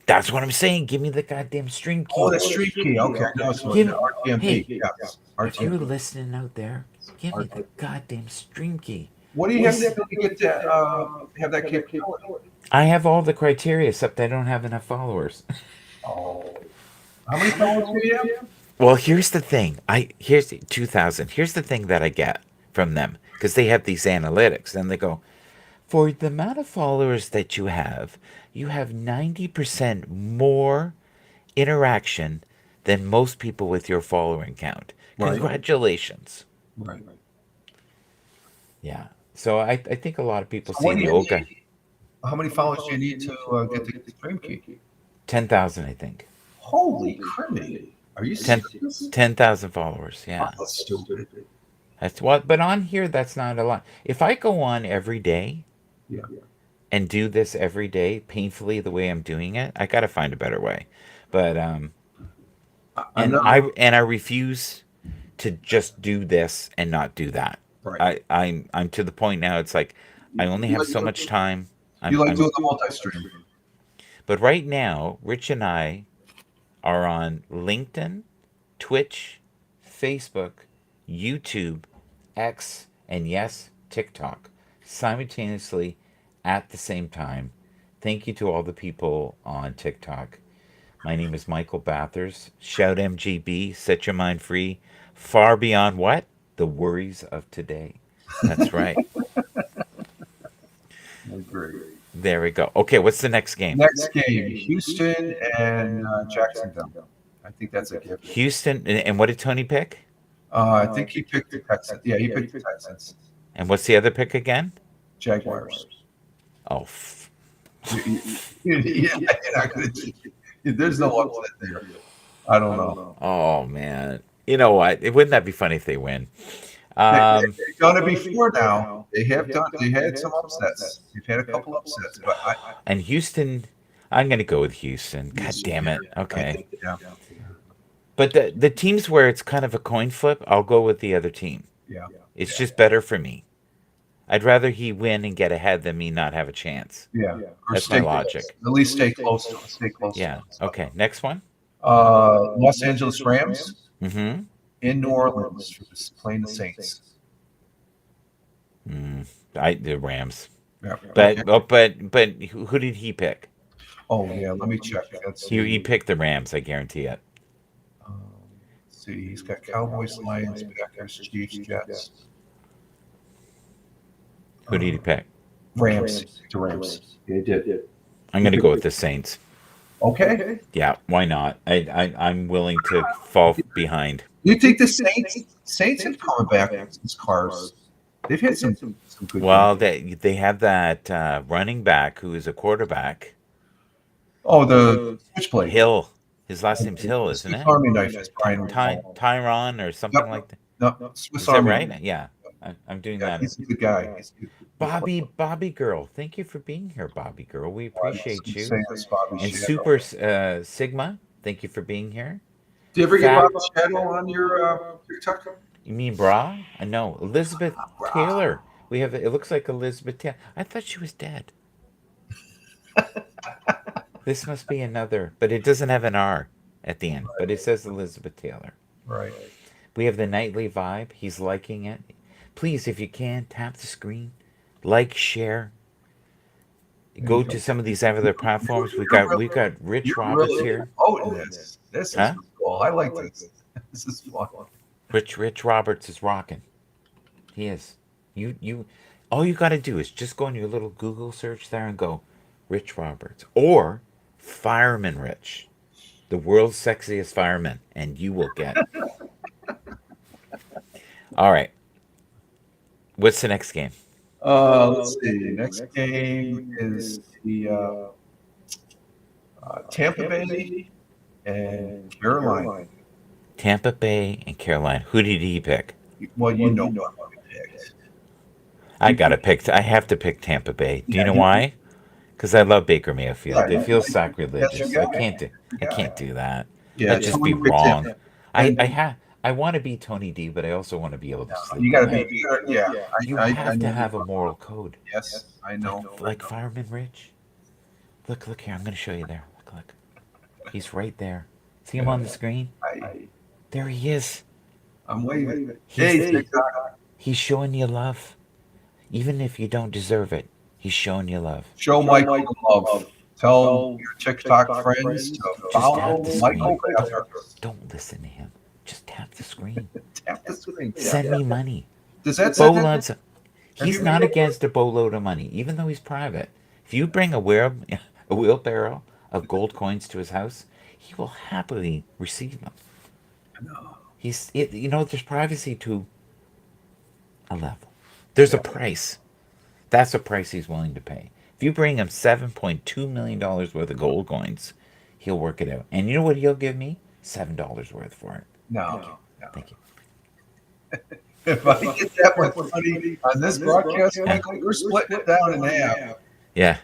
[SPEAKER 2] That's what I'm saying. Give me the goddamn stream key.
[SPEAKER 1] Oh, the street key. Okay, I know it's
[SPEAKER 2] Give-
[SPEAKER 1] the RTMP.
[SPEAKER 2] hey,
[SPEAKER 1] Yes,
[SPEAKER 2] If you're
[SPEAKER 1] RTMP.
[SPEAKER 2] listening out there, give me the goddamn stream key.
[SPEAKER 1] What do you have to do to get that? Have that capability?
[SPEAKER 2] I have all the criteria, except I don't have enough followers.
[SPEAKER 1] Oh, how many followers do you have?
[SPEAKER 2] Well, here's the thing. Here's 2,000. Here's the thing that I get from them because they have these analytics, and they go, for the amount of followers that you have 90% more interaction than most people with your following count.
[SPEAKER 1] Right.
[SPEAKER 2] Congratulations.
[SPEAKER 1] Right.
[SPEAKER 2] Yeah. So I think a lot of people
[SPEAKER 1] So what
[SPEAKER 2] see
[SPEAKER 1] do
[SPEAKER 2] the
[SPEAKER 1] you
[SPEAKER 2] old guy.
[SPEAKER 1] need? How many followers do you need to get the stream key?
[SPEAKER 2] 10,000, I think.
[SPEAKER 1] Holy criminy! Are you
[SPEAKER 2] 10
[SPEAKER 1] serious?
[SPEAKER 2] 10,000 followers. Yeah.
[SPEAKER 1] Oh, that's stupid.
[SPEAKER 2] That's what, but on here, that's not a lot. If I go on every day
[SPEAKER 1] Yeah.
[SPEAKER 2] and do this every day painfully the way I'm doing it, I got to find a better way. But,
[SPEAKER 1] I'm
[SPEAKER 2] and
[SPEAKER 1] not-
[SPEAKER 2] I refuse to just do this and not do that.
[SPEAKER 1] Right.
[SPEAKER 2] I'm to the point now. It's like I only have so much time.
[SPEAKER 1] You like doing the multi-stream?
[SPEAKER 2] But right now, Rich and I are on LinkedIn, Twitch, Facebook, YouTube, X, and yes, TikTok simultaneously at the same time. Thank you to all the people on TikTok. My name is Michael Bathurst. Shout MGB, set your mind free, far beyond what? The worries of today. That's right.
[SPEAKER 1] Agree.
[SPEAKER 2] There we go. Okay, what's the next game?
[SPEAKER 1] Next game, Houston and Jacksonville. I think that's a gift.
[SPEAKER 2] Houston, and what did Tony pick?
[SPEAKER 1] I think he picked the Texans. Yeah, he picked the Texans.
[SPEAKER 2] And what's the other pick again?
[SPEAKER 1] Jaguars.
[SPEAKER 2] Oh,
[SPEAKER 1] Yeah, there's no upset there. I don't know.
[SPEAKER 2] oh man. You know what? Wouldn't that be funny if they win?
[SPEAKER 1] They've done it before now. They have done. They had some upsets. They've had a couple upsets, but
[SPEAKER 2] And Houston, I'm going to go with Houston. God damn it. Okay.
[SPEAKER 1] Yeah.
[SPEAKER 2] But the teams where it's kind of a coin flip, I'll go with the other team.
[SPEAKER 1] Yeah.
[SPEAKER 2] It's just better for me. I'd rather he win and get ahead than me not have a chance.
[SPEAKER 1] Yeah. Or
[SPEAKER 2] That's my logic.
[SPEAKER 1] At least stay close to it. Stay close.
[SPEAKER 2] Yeah. Okay. Next one.
[SPEAKER 1] Los Angeles Rams
[SPEAKER 2] Mm-hmm.
[SPEAKER 1] in New Orleans playing the Saints.
[SPEAKER 2] The Rams.
[SPEAKER 1] Yeah.
[SPEAKER 2] But who did he pick?
[SPEAKER 1] Oh yeah, let me check.
[SPEAKER 2] He picked the Rams. I guarantee it.
[SPEAKER 1] Let's see, he's got Cowboys, Lions, Packers, Chiefs, Jets.
[SPEAKER 2] Who did he pick?
[SPEAKER 1] Rams. The Rams. Yeah, he did.
[SPEAKER 2] I'm going to go with the Saints.
[SPEAKER 1] Okay.
[SPEAKER 2] Yeah, why not? I'm willing to fall behind.
[SPEAKER 1] You think the Saints have coming back since Cars? They've had some good.
[SPEAKER 2] Well,
[SPEAKER 1] games.
[SPEAKER 2] they have that running back who is a quarterback.
[SPEAKER 1] Oh, the switchblade.
[SPEAKER 2] Hill. His last name's Hill, isn't it?
[SPEAKER 1] Army knife is Brian.
[SPEAKER 2] Tyron or something like that.
[SPEAKER 1] No, Swiss
[SPEAKER 2] Is that
[SPEAKER 1] Army.
[SPEAKER 2] right? Yeah, I'm doing
[SPEAKER 1] Yeah,
[SPEAKER 2] that.
[SPEAKER 1] he's a good guy. He's good.
[SPEAKER 2] Bobby Girl. Thank you for being here, Bobby Girl. We appreciate you.
[SPEAKER 1] Saying this, Bobby
[SPEAKER 2] And
[SPEAKER 1] Shadow.
[SPEAKER 2] Super Sigma. Thank you for being here.
[SPEAKER 1] Do you ever get
[SPEAKER 2] Fat-
[SPEAKER 1] Bobby Shadow on your TikTok?
[SPEAKER 2] You mean Bra? No, Elizabeth Taylor. We have. It looks like Elizabeth Taylor. I thought she was dead. This must be another, but it doesn't have an R at the end. But it says Elizabeth Taylor.
[SPEAKER 1] Right.
[SPEAKER 2] We have the nightly vibe. He's liking it. Please, if you can, tap the screen, like, share. Go to some of these other platforms. We've got Rich
[SPEAKER 1] You're
[SPEAKER 2] Roberts
[SPEAKER 1] really
[SPEAKER 2] here.
[SPEAKER 1] promoting this. This is
[SPEAKER 2] Huh?
[SPEAKER 1] cool. I like this. This is fun.
[SPEAKER 2] Rich Roberts is rocking. He is. You all you gotta do is just go on your little Google search there and go Rich Roberts or Fireman Rich, the world's sexiest fireman, and you will get. All right. What's the next game?
[SPEAKER 1] Let's see. Next game is the Tampa Bay and Carolina.
[SPEAKER 2] Tampa Bay and Carolina. Who did he pick?
[SPEAKER 1] Well, you know what I picked.
[SPEAKER 2] I have to pick Tampa Bay. Do you know why? Because I love Baker Mayfield. It feels sacrilegious. I can't do that.
[SPEAKER 1] Yeah,
[SPEAKER 2] That'd just be
[SPEAKER 1] Tony picked
[SPEAKER 2] wrong.
[SPEAKER 1] him.
[SPEAKER 2] I want to be Tony D, but I also want to be able to sleep.
[SPEAKER 1] You got
[SPEAKER 2] at
[SPEAKER 1] to
[SPEAKER 2] night.
[SPEAKER 1] be. Yeah.
[SPEAKER 2] You
[SPEAKER 1] I
[SPEAKER 2] have to
[SPEAKER 1] know.
[SPEAKER 2] have a moral code.
[SPEAKER 1] Yes, I know.
[SPEAKER 2] Like Fireman Rich. Look here. I'm going to show you there. Look. He's right there. See him on the screen? There he is.
[SPEAKER 1] I'm waving.
[SPEAKER 2] He's-
[SPEAKER 1] Hey,
[SPEAKER 2] He's showing you love. Even if you don't deserve it, he's showing you love.
[SPEAKER 1] show Michael love. Tell your TikTok friends to follow
[SPEAKER 2] tap the
[SPEAKER 1] Michael
[SPEAKER 2] screen.
[SPEAKER 1] Bathurst.
[SPEAKER 2] Don't listen to him. Just tap the screen.
[SPEAKER 1] Tap the screen.
[SPEAKER 2] Send me money.
[SPEAKER 1] Does that say that?
[SPEAKER 2] Boatloads. He's
[SPEAKER 1] you
[SPEAKER 2] not
[SPEAKER 1] read it?
[SPEAKER 2] against a boatload of money, even though he's private. If you bring a wheelbarrow of gold coins to his house, he will happily receive them.
[SPEAKER 1] No.
[SPEAKER 2] There's privacy to a level. There's a price. That's a price he's willing to pay. If you bring him $7.2 million worth of gold coins, he'll work it out. And you know what he'll give me? $7 worth for it.
[SPEAKER 1] No.
[SPEAKER 2] Thank you.
[SPEAKER 1] If I get that much money on this broadcast, Michael, we're splitting it down in half.
[SPEAKER 2] Yeah.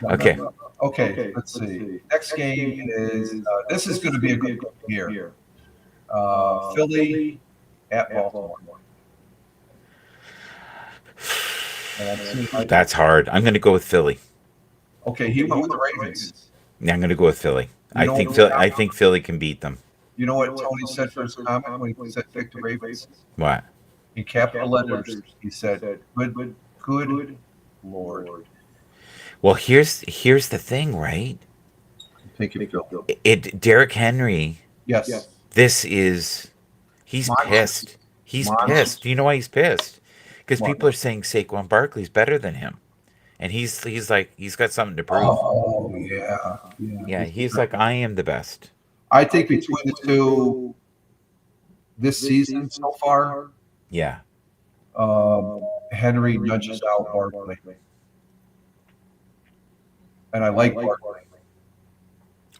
[SPEAKER 2] Okay.
[SPEAKER 1] Okay, let's see. Next game is this is going to be a good game here. Philly at Baltimore.
[SPEAKER 2] That's hard. I'm going to go with Philly.
[SPEAKER 1] Okay, he went with the Ravens.
[SPEAKER 2] Yeah, I'm going to go with Philly.
[SPEAKER 1] You know
[SPEAKER 2] I think Philly can beat them.
[SPEAKER 1] You know what Tony said for his comment when he said pick the Ravens?
[SPEAKER 2] What?
[SPEAKER 1] In capital letters, he said, "Good Lord."
[SPEAKER 2] Well, here's the thing, right?
[SPEAKER 1] Thank you, Phil.
[SPEAKER 2] It Derrick Henry.
[SPEAKER 1] Yes,
[SPEAKER 2] This is he's
[SPEAKER 1] monstrous,
[SPEAKER 2] pissed. He's
[SPEAKER 1] monstrous.
[SPEAKER 2] pissed. Do you know why he's pissed? Because
[SPEAKER 1] What?
[SPEAKER 2] people are saying Saquon Barkley's better than him, and he's like he's got something to prove.
[SPEAKER 1] Oh yeah, yeah.
[SPEAKER 2] Yeah, he's like I am the best.
[SPEAKER 1] I think between the two this season so far,
[SPEAKER 2] Yeah.
[SPEAKER 1] Henry nudges out Barkley, and I like Barkley.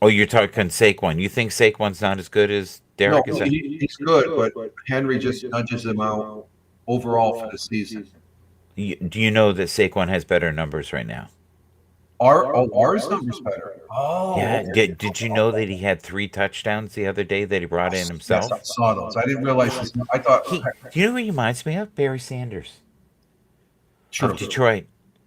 [SPEAKER 2] Oh, you're talking Saquon. You think Saquon's not as good as
[SPEAKER 1] No,
[SPEAKER 2] Derrick? Is that?
[SPEAKER 1] he's good, but Henry just nudges him out overall for the season.
[SPEAKER 2] Do you know that Saquon has better numbers right now?
[SPEAKER 1] Ours numbers better.
[SPEAKER 2] Yeah.
[SPEAKER 1] Oh,
[SPEAKER 2] Did you know that he had 3 touchdowns the other day that he brought in
[SPEAKER 1] yes,
[SPEAKER 2] himself?
[SPEAKER 1] I saw those. I didn't realize this. I thought
[SPEAKER 2] Do you know who he reminds me of? Barry Sanders
[SPEAKER 1] true.
[SPEAKER 2] of Detroit.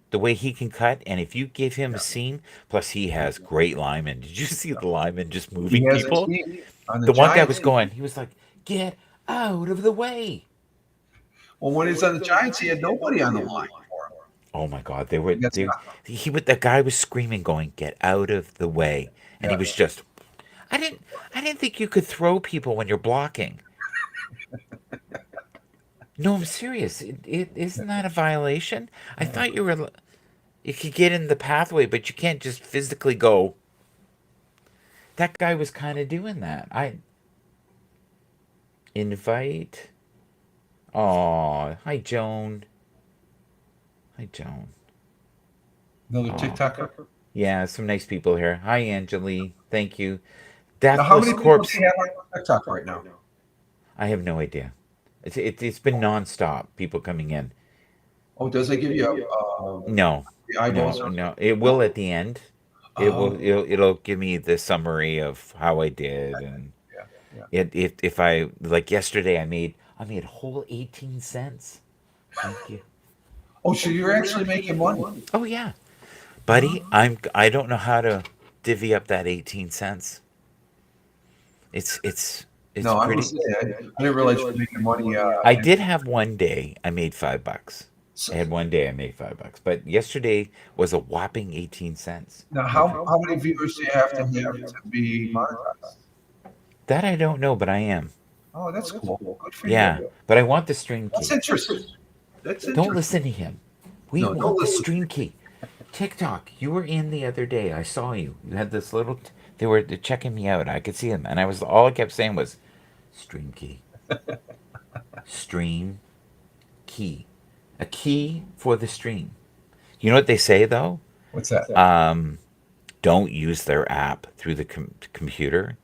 [SPEAKER 2] The way he can cut, and if you give him a seam, plus he has great linemen. Did you see the linemen just
[SPEAKER 1] He
[SPEAKER 2] moving
[SPEAKER 1] has a
[SPEAKER 2] people?
[SPEAKER 1] team on
[SPEAKER 2] The one guy
[SPEAKER 1] Giants.
[SPEAKER 2] was going, he was like, get out of the way.
[SPEAKER 1] Well, when he's on the Giants, he had nobody on the line for him.
[SPEAKER 2] Oh my God, they were
[SPEAKER 1] That's
[SPEAKER 2] they
[SPEAKER 1] not,
[SPEAKER 2] he would that guy was screaming, going, get out of the way. And he
[SPEAKER 1] yeah.
[SPEAKER 2] was just I didn't think you could throw people when you're blocking. No, I'm serious. It isn't that a violation? I thought you could get in the pathway, but you can't just physically go. That guy was kind of doing that. I invite. Oh, hi Joan. Hi Joan.
[SPEAKER 1] Another
[SPEAKER 2] Oh,
[SPEAKER 1] TikToker.
[SPEAKER 2] yeah, some nice people here. Hi Angeli. Thank you.
[SPEAKER 1] Now, how many
[SPEAKER 2] Deathless
[SPEAKER 1] people do
[SPEAKER 2] Corpse.
[SPEAKER 1] you have on TikTok right now?
[SPEAKER 2] I have no idea. It's been nonstop. People coming in.
[SPEAKER 1] Oh, does it give you
[SPEAKER 2] No,
[SPEAKER 1] the eyeballs?
[SPEAKER 2] no. It will at the end.
[SPEAKER 1] Oh,
[SPEAKER 2] It'll give me the summary of how I did, and
[SPEAKER 1] yeah, yeah.
[SPEAKER 2] if I like yesterday I made whole 18 cents. Thank you.
[SPEAKER 1] Oh, so you're actually making money?
[SPEAKER 2] Oh yeah, buddy. I don't know how to divvy up that 18 cents. It's
[SPEAKER 1] No, I'm
[SPEAKER 2] pretty.
[SPEAKER 1] just saying. I didn't realize you were making money.
[SPEAKER 2] I did have one day I made $5.
[SPEAKER 1] So,
[SPEAKER 2] I had one day I made $5, but yesterday was a whopping 18 cents.
[SPEAKER 1] now, how many viewers do you have to be monetized?
[SPEAKER 2] That I don't know, but I am.
[SPEAKER 1] Oh, that's cool. Good for
[SPEAKER 2] Yeah,
[SPEAKER 1] you.
[SPEAKER 2] but I want the stream
[SPEAKER 1] That's
[SPEAKER 2] key.
[SPEAKER 1] interesting. That's
[SPEAKER 2] Don't
[SPEAKER 1] interesting.
[SPEAKER 2] listen to him. We
[SPEAKER 1] No, don't
[SPEAKER 2] want the
[SPEAKER 1] listen.
[SPEAKER 2] stream key. TikTok, you were in the other day. I saw you. You had this little. They were checking me out. I could see them, and all I kept saying was, "Stream key, stream key, a key for the stream." You know what they say though?
[SPEAKER 1] What's that?
[SPEAKER 2] Don't use their app through the computer.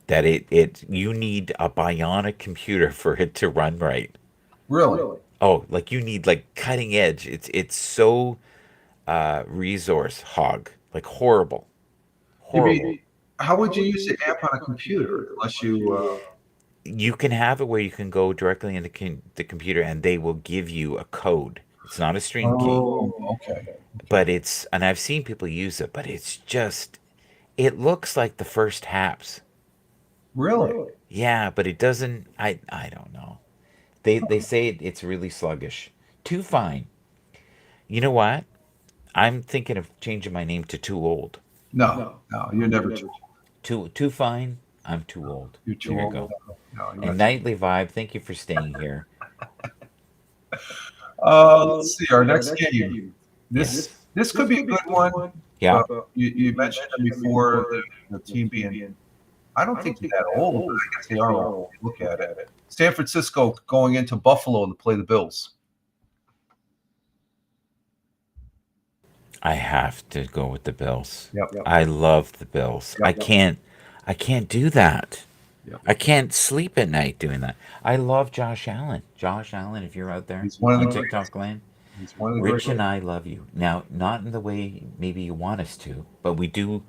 [SPEAKER 2] That you need a bionic computer for it to run right.
[SPEAKER 1] Really?
[SPEAKER 2] Oh, like you need like cutting edge. It's so resource hog, like horrible,
[SPEAKER 1] You
[SPEAKER 2] horrible.
[SPEAKER 1] mean, how would you use the app on a computer unless you?
[SPEAKER 2] You can have it where you can go directly into the computer and they will give you a code. It's not a stream key,
[SPEAKER 1] Oh, okay.
[SPEAKER 2] but and I've seen people use it, but it looks like the first Haps.
[SPEAKER 1] Really?
[SPEAKER 2] Yeah, but it doesn't. I don't know. They say it's really sluggish. Too fine. You know what? I'm thinking of changing my name to Too Old.
[SPEAKER 1] No, no, you're never too.
[SPEAKER 2] Too fine. I'm too old.
[SPEAKER 1] You're too
[SPEAKER 2] There you
[SPEAKER 1] old.
[SPEAKER 2] go.
[SPEAKER 1] No, you're
[SPEAKER 2] And
[SPEAKER 1] not.
[SPEAKER 2] Nightly Vibe, thank you for staying here.
[SPEAKER 1] Let's see our next game.
[SPEAKER 2] Yes.
[SPEAKER 1] This could be a good one.
[SPEAKER 2] Yeah.
[SPEAKER 1] You mentioned it before the team being. I don't think they're that old, but I guess they are old. Look at it. San Francisco going into Buffalo to play the Bills.
[SPEAKER 2] I have to go with the Bills.
[SPEAKER 1] Yep.
[SPEAKER 2] I love the Bills.
[SPEAKER 1] Yep.
[SPEAKER 2] I can't do that.
[SPEAKER 1] Yep.
[SPEAKER 2] I can't sleep at night doing that. I love Josh Allen. Josh Allen, if you're out there
[SPEAKER 1] He's one of
[SPEAKER 2] on
[SPEAKER 1] the
[SPEAKER 2] TikTok land,
[SPEAKER 1] He's one of the
[SPEAKER 2] Rich
[SPEAKER 1] great-
[SPEAKER 2] and I love you. Now, not in the way maybe you want us to, but we do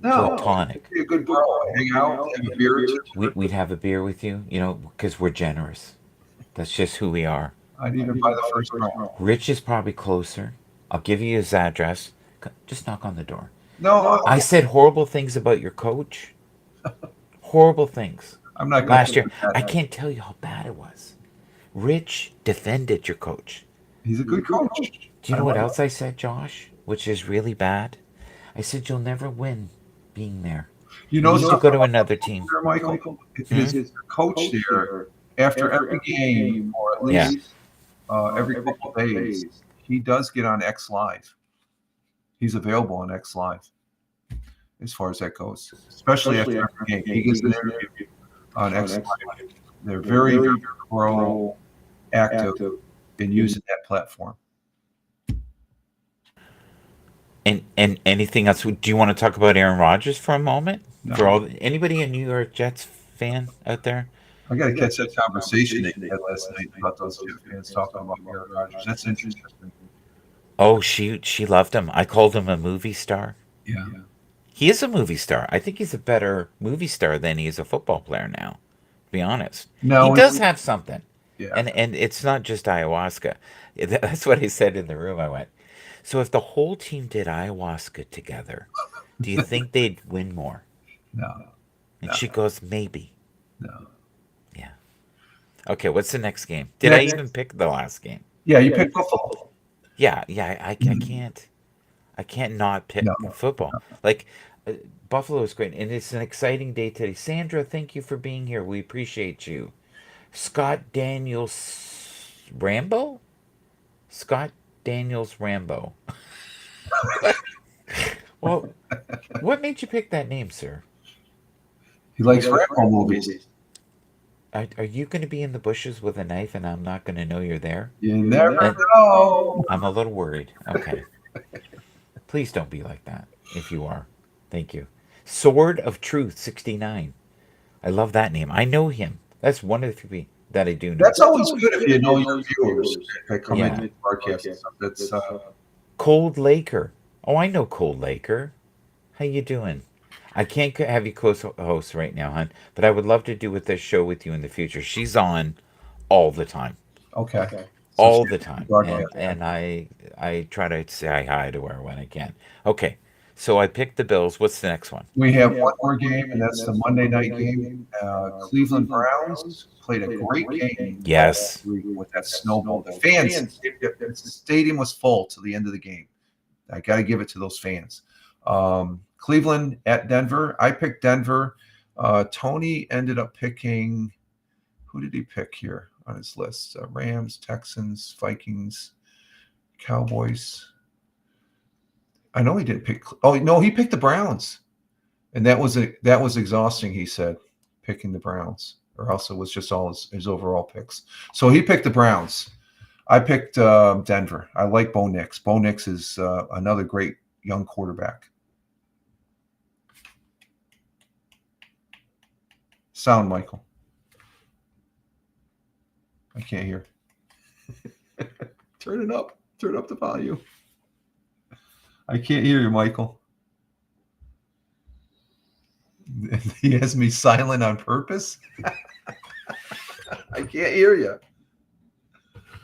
[SPEAKER 1] No,
[SPEAKER 2] platonic.
[SPEAKER 1] be a good bro. Hang out, have a beer or two.
[SPEAKER 2] We'd have a beer with you, because we're generous. That's just who we are.
[SPEAKER 1] I'd even buy the first round.
[SPEAKER 2] Rich is probably closer. I'll give you his address. Just knock on the door.
[SPEAKER 1] No,
[SPEAKER 2] I said horrible things about your coach. Horrible things.
[SPEAKER 1] I'm not going
[SPEAKER 2] Last
[SPEAKER 1] to
[SPEAKER 2] year.
[SPEAKER 1] do that.
[SPEAKER 2] I can't tell you how bad it was. Rich defended your coach.
[SPEAKER 1] He's a good coach.
[SPEAKER 2] Do you know what else I said, Josh? Which is really bad. I said you'll never win being there.
[SPEAKER 1] You
[SPEAKER 2] You
[SPEAKER 1] know
[SPEAKER 2] need to
[SPEAKER 1] something
[SPEAKER 2] go to
[SPEAKER 1] about
[SPEAKER 2] another team.
[SPEAKER 1] there, Michael?
[SPEAKER 2] Hmm?
[SPEAKER 1] His coach there, after every game, or at
[SPEAKER 2] Yeah.
[SPEAKER 1] least every couple of days, he does get on X Live. He's available on X Live as far as that goes, especially after every game. He gets an interview on X Live. They're very, very proactive in using that platform.
[SPEAKER 2] And anything else? Do you want to talk about Aaron Rodgers for a moment?
[SPEAKER 1] No.
[SPEAKER 2] For all anybody a New York Jets fan out there?
[SPEAKER 1] I got to catch that conversation that you had last night about those Jet fans talking about Aaron Rodgers. That's interesting.
[SPEAKER 2] Oh, she loved him. I called him a movie star.
[SPEAKER 1] Yeah.
[SPEAKER 2] He is a movie star. I think he's a better movie star than he is a football player now. To be honest,
[SPEAKER 1] No,
[SPEAKER 2] he does have something.
[SPEAKER 1] Yeah.
[SPEAKER 2] And it's not just ayahuasca. That's what I said in the room. I went, so if the whole team did ayahuasca together, do you think they'd win more?
[SPEAKER 1] No.
[SPEAKER 2] And she goes, maybe.
[SPEAKER 1] No.
[SPEAKER 2] Yeah. Okay, what's the next game? Did I even pick the last game?
[SPEAKER 1] Yeah, you picked Buffalo.
[SPEAKER 2] Yeah, I can't not pick football. Like Buffalo is great, and it's an exciting day today. Sandra, thank you for being here. We appreciate you. Scott Daniels Rambo? Scott Daniels Rambo. Well, what made you pick that name, sir?
[SPEAKER 1] He likes Rambo movies.
[SPEAKER 2] Are you going to be in the bushes with a knife and I'm not going to know you're there?
[SPEAKER 1] You never know.
[SPEAKER 2] I'm a little worried. Okay. Please don't be like that if you are. Thank you. Sword of Truth 69. I love that name. I know him. That's one of the few people that I do know.
[SPEAKER 1] That's always good if you know your viewers that come in and broadcast and stuff. That's
[SPEAKER 2] Cold Laker. Oh, I know Cold Laker. How you doing? I can't have you co-host right now, hon, but I would love to do with this show with you in the future. She's on all the time.
[SPEAKER 1] Okay.
[SPEAKER 2] All the time. And I try to say hi to her when I can. Okay. So I picked the Bills. What's the next one?
[SPEAKER 1] We have one more game, and that's the Monday night game. Cleveland Browns played a great game.
[SPEAKER 2] Yes.
[SPEAKER 1] With that snowball. The fans, the stadium was full to the end of the game. I got to give it to those fans. Cleveland at Denver. I picked Denver. Tony ended up picking, who did he pick here on his list? Rams, Texans, Vikings, Cowboys. I know he didn't pick. Oh no, he picked the Browns, and that was exhausting. He said picking the Browns, or else it was just all his overall picks. So he picked the Browns. I picked Denver. I like Bo Nix. Bo Nix is another great young quarterback. Sound, Michael. I can't hear. Turn it up. Turn up the volume. I can't hear you, Michael. He has me silent on purpose. I can't hear you.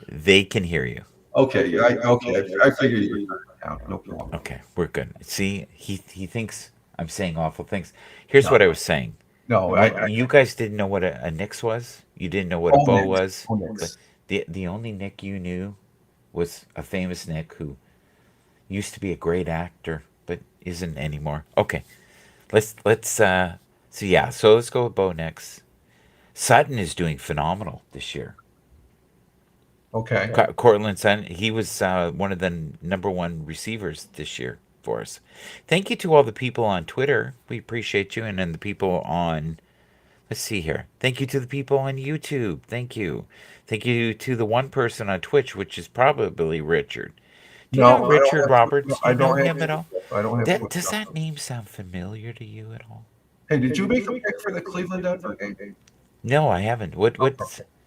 [SPEAKER 2] They can hear you.
[SPEAKER 1] Okay. I figured you were down. No problem.
[SPEAKER 2] Okay, we're good. See, he thinks I'm saying awful things. Here's what I was saying.
[SPEAKER 1] No,
[SPEAKER 2] you guys didn't know what a Nix was. You didn't know what a Bo was. But the only Nick you knew was a famous Nick who used to be a great actor, but isn't anymore. Okay, let's so let's go with Bo Nix. Sutton is doing phenomenal this year.
[SPEAKER 1] Okay.
[SPEAKER 2] Cortland Sutton, he was one of the number one receivers this year for us. Thank you to all the people on Twitter. We appreciate you, and then the people on. Let's see here. Thank you to the people on YouTube. Thank you. Thank you to the one person on Twitch, which is probably Richard. Do you know Richard Roberts? Do you know him at all?
[SPEAKER 1] I don't have.
[SPEAKER 2] Does that name sound familiar to you at all?
[SPEAKER 1] Hey, did you make a pick for the Cleveland Denver game?
[SPEAKER 2] No, I haven't. What?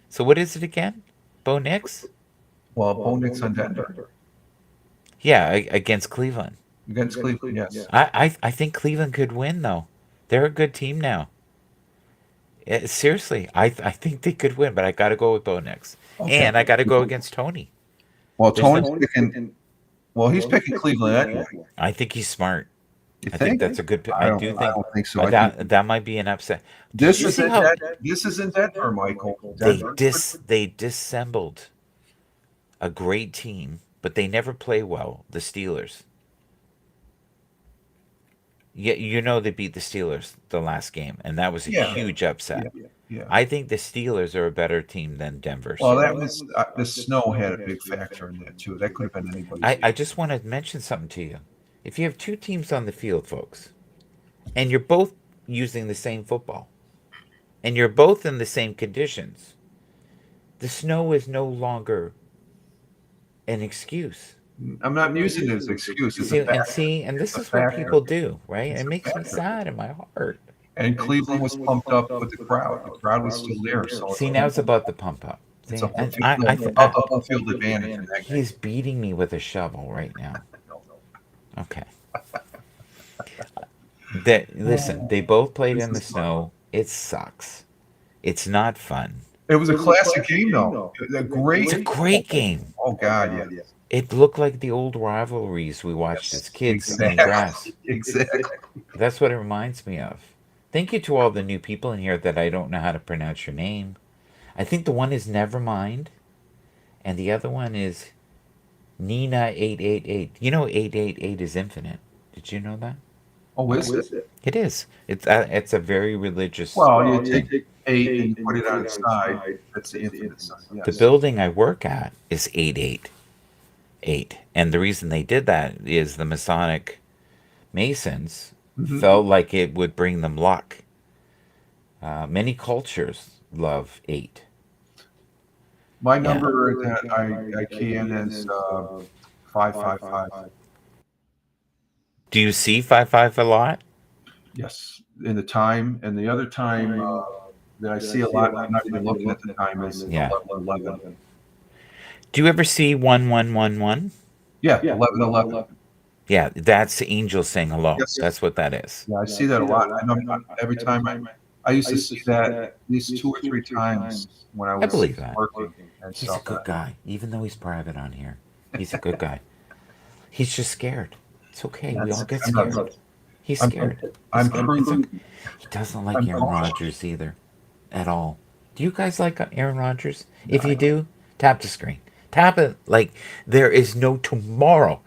[SPEAKER 2] So what is it again? Bo Nix?
[SPEAKER 1] Well, Bo Nix on Denver.
[SPEAKER 2] Yeah, against Cleveland.
[SPEAKER 1] Against Cleveland, yes.
[SPEAKER 2] I think Cleveland could win though. They're a good team now. Seriously, I think they could win, but I got to go with Bo Nix, and I got to go against Tony.
[SPEAKER 1] Well, Tony's picking. Well, he's picking Cleveland anyway.
[SPEAKER 2] I think he's smart.
[SPEAKER 1] You
[SPEAKER 2] I think that's a good pick. I do think.
[SPEAKER 1] I don't think so.
[SPEAKER 2] That might be an upset.
[SPEAKER 1] This is in Denver, Michael.
[SPEAKER 2] They dissembled a great team but they never play well. The Steelers. Yeah, they beat the Steelers the last game, and that was a
[SPEAKER 1] Yeah,
[SPEAKER 2] huge upset.
[SPEAKER 1] yeah.
[SPEAKER 2] I think the Steelers are a better team than Denver.
[SPEAKER 1] Well,
[SPEAKER 2] So
[SPEAKER 1] that was the snow had a big factor in that too. That could have been anybody's
[SPEAKER 2] I
[SPEAKER 1] game.
[SPEAKER 2] just want to mention something to you. If you have two teams on the field, folks, and you're both using the same football, and you're both in the same conditions, the snow is no longer an excuse.
[SPEAKER 1] I'm not using it as an excuse. It's a fact.
[SPEAKER 2] And this
[SPEAKER 1] A
[SPEAKER 2] is what
[SPEAKER 1] factor.
[SPEAKER 2] people do, right?
[SPEAKER 1] It's
[SPEAKER 2] It
[SPEAKER 1] a
[SPEAKER 2] makes me
[SPEAKER 1] factor.
[SPEAKER 2] sad in my heart.
[SPEAKER 1] And Cleveland was pumped up with the crowd. The crowd was still there. So
[SPEAKER 2] See, now it's about the pump up. See,
[SPEAKER 1] it's a home
[SPEAKER 2] and
[SPEAKER 1] field,
[SPEAKER 2] I
[SPEAKER 1] about the home field advantage in that game.
[SPEAKER 2] he's beating me with a shovel right now. Okay. Listen, they both played in the snow. It sucks. It's not fun.
[SPEAKER 1] It was a classic game, though.
[SPEAKER 2] It's a great game.
[SPEAKER 1] Oh God, yeah.
[SPEAKER 2] It looked like the old rivalries we watched as kids in grass.
[SPEAKER 1] Exactly.
[SPEAKER 2] That's what it reminds me of. Thank you to all the new people in here that I don't know how to pronounce your name. I think the one is Nevermind, and the other one is Nina888. You know 888 is infinite. Did you know that?
[SPEAKER 1] Oh, is it?
[SPEAKER 2] It is. It's a very religious.
[SPEAKER 1] Well, you take 8 and you put it on its side. That's the infinite sign.
[SPEAKER 2] The
[SPEAKER 1] Yes.
[SPEAKER 2] building I work at is 888. And the reason they did that is the Masonic Masons felt like it would bring them luck. Many cultures love 8.
[SPEAKER 1] My number that I key in is 555.
[SPEAKER 2] Do you see 55 a lot?
[SPEAKER 1] Yes, in the time, and the other time that I see a lot, I'm not even looking at the time, is
[SPEAKER 2] Yeah.
[SPEAKER 1] 11:11.
[SPEAKER 2] Do you ever see 1111?
[SPEAKER 1] Yeah, 11:11.
[SPEAKER 2] Yeah, that's the angels saying hello.
[SPEAKER 1] Yes.
[SPEAKER 2] That's what that is.
[SPEAKER 1] Yeah, I see that a lot. I know every time I used to see that at least 2 or 3 times when I was
[SPEAKER 2] believe that.
[SPEAKER 1] working and
[SPEAKER 2] He's a
[SPEAKER 1] stuff.
[SPEAKER 2] good guy, even though he's private on here. He's a good guy. He's just scared. It's okay. We all get scared. He's scared.
[SPEAKER 1] I'm
[SPEAKER 2] It's
[SPEAKER 1] prudent.
[SPEAKER 2] okay. He doesn't like
[SPEAKER 1] I'm
[SPEAKER 2] Aaron
[SPEAKER 1] cautious.
[SPEAKER 2] Rodgers either, at all. Do you guys like Aaron Rodgers? If you do, tap the screen. Tap it like there is no tomorrow.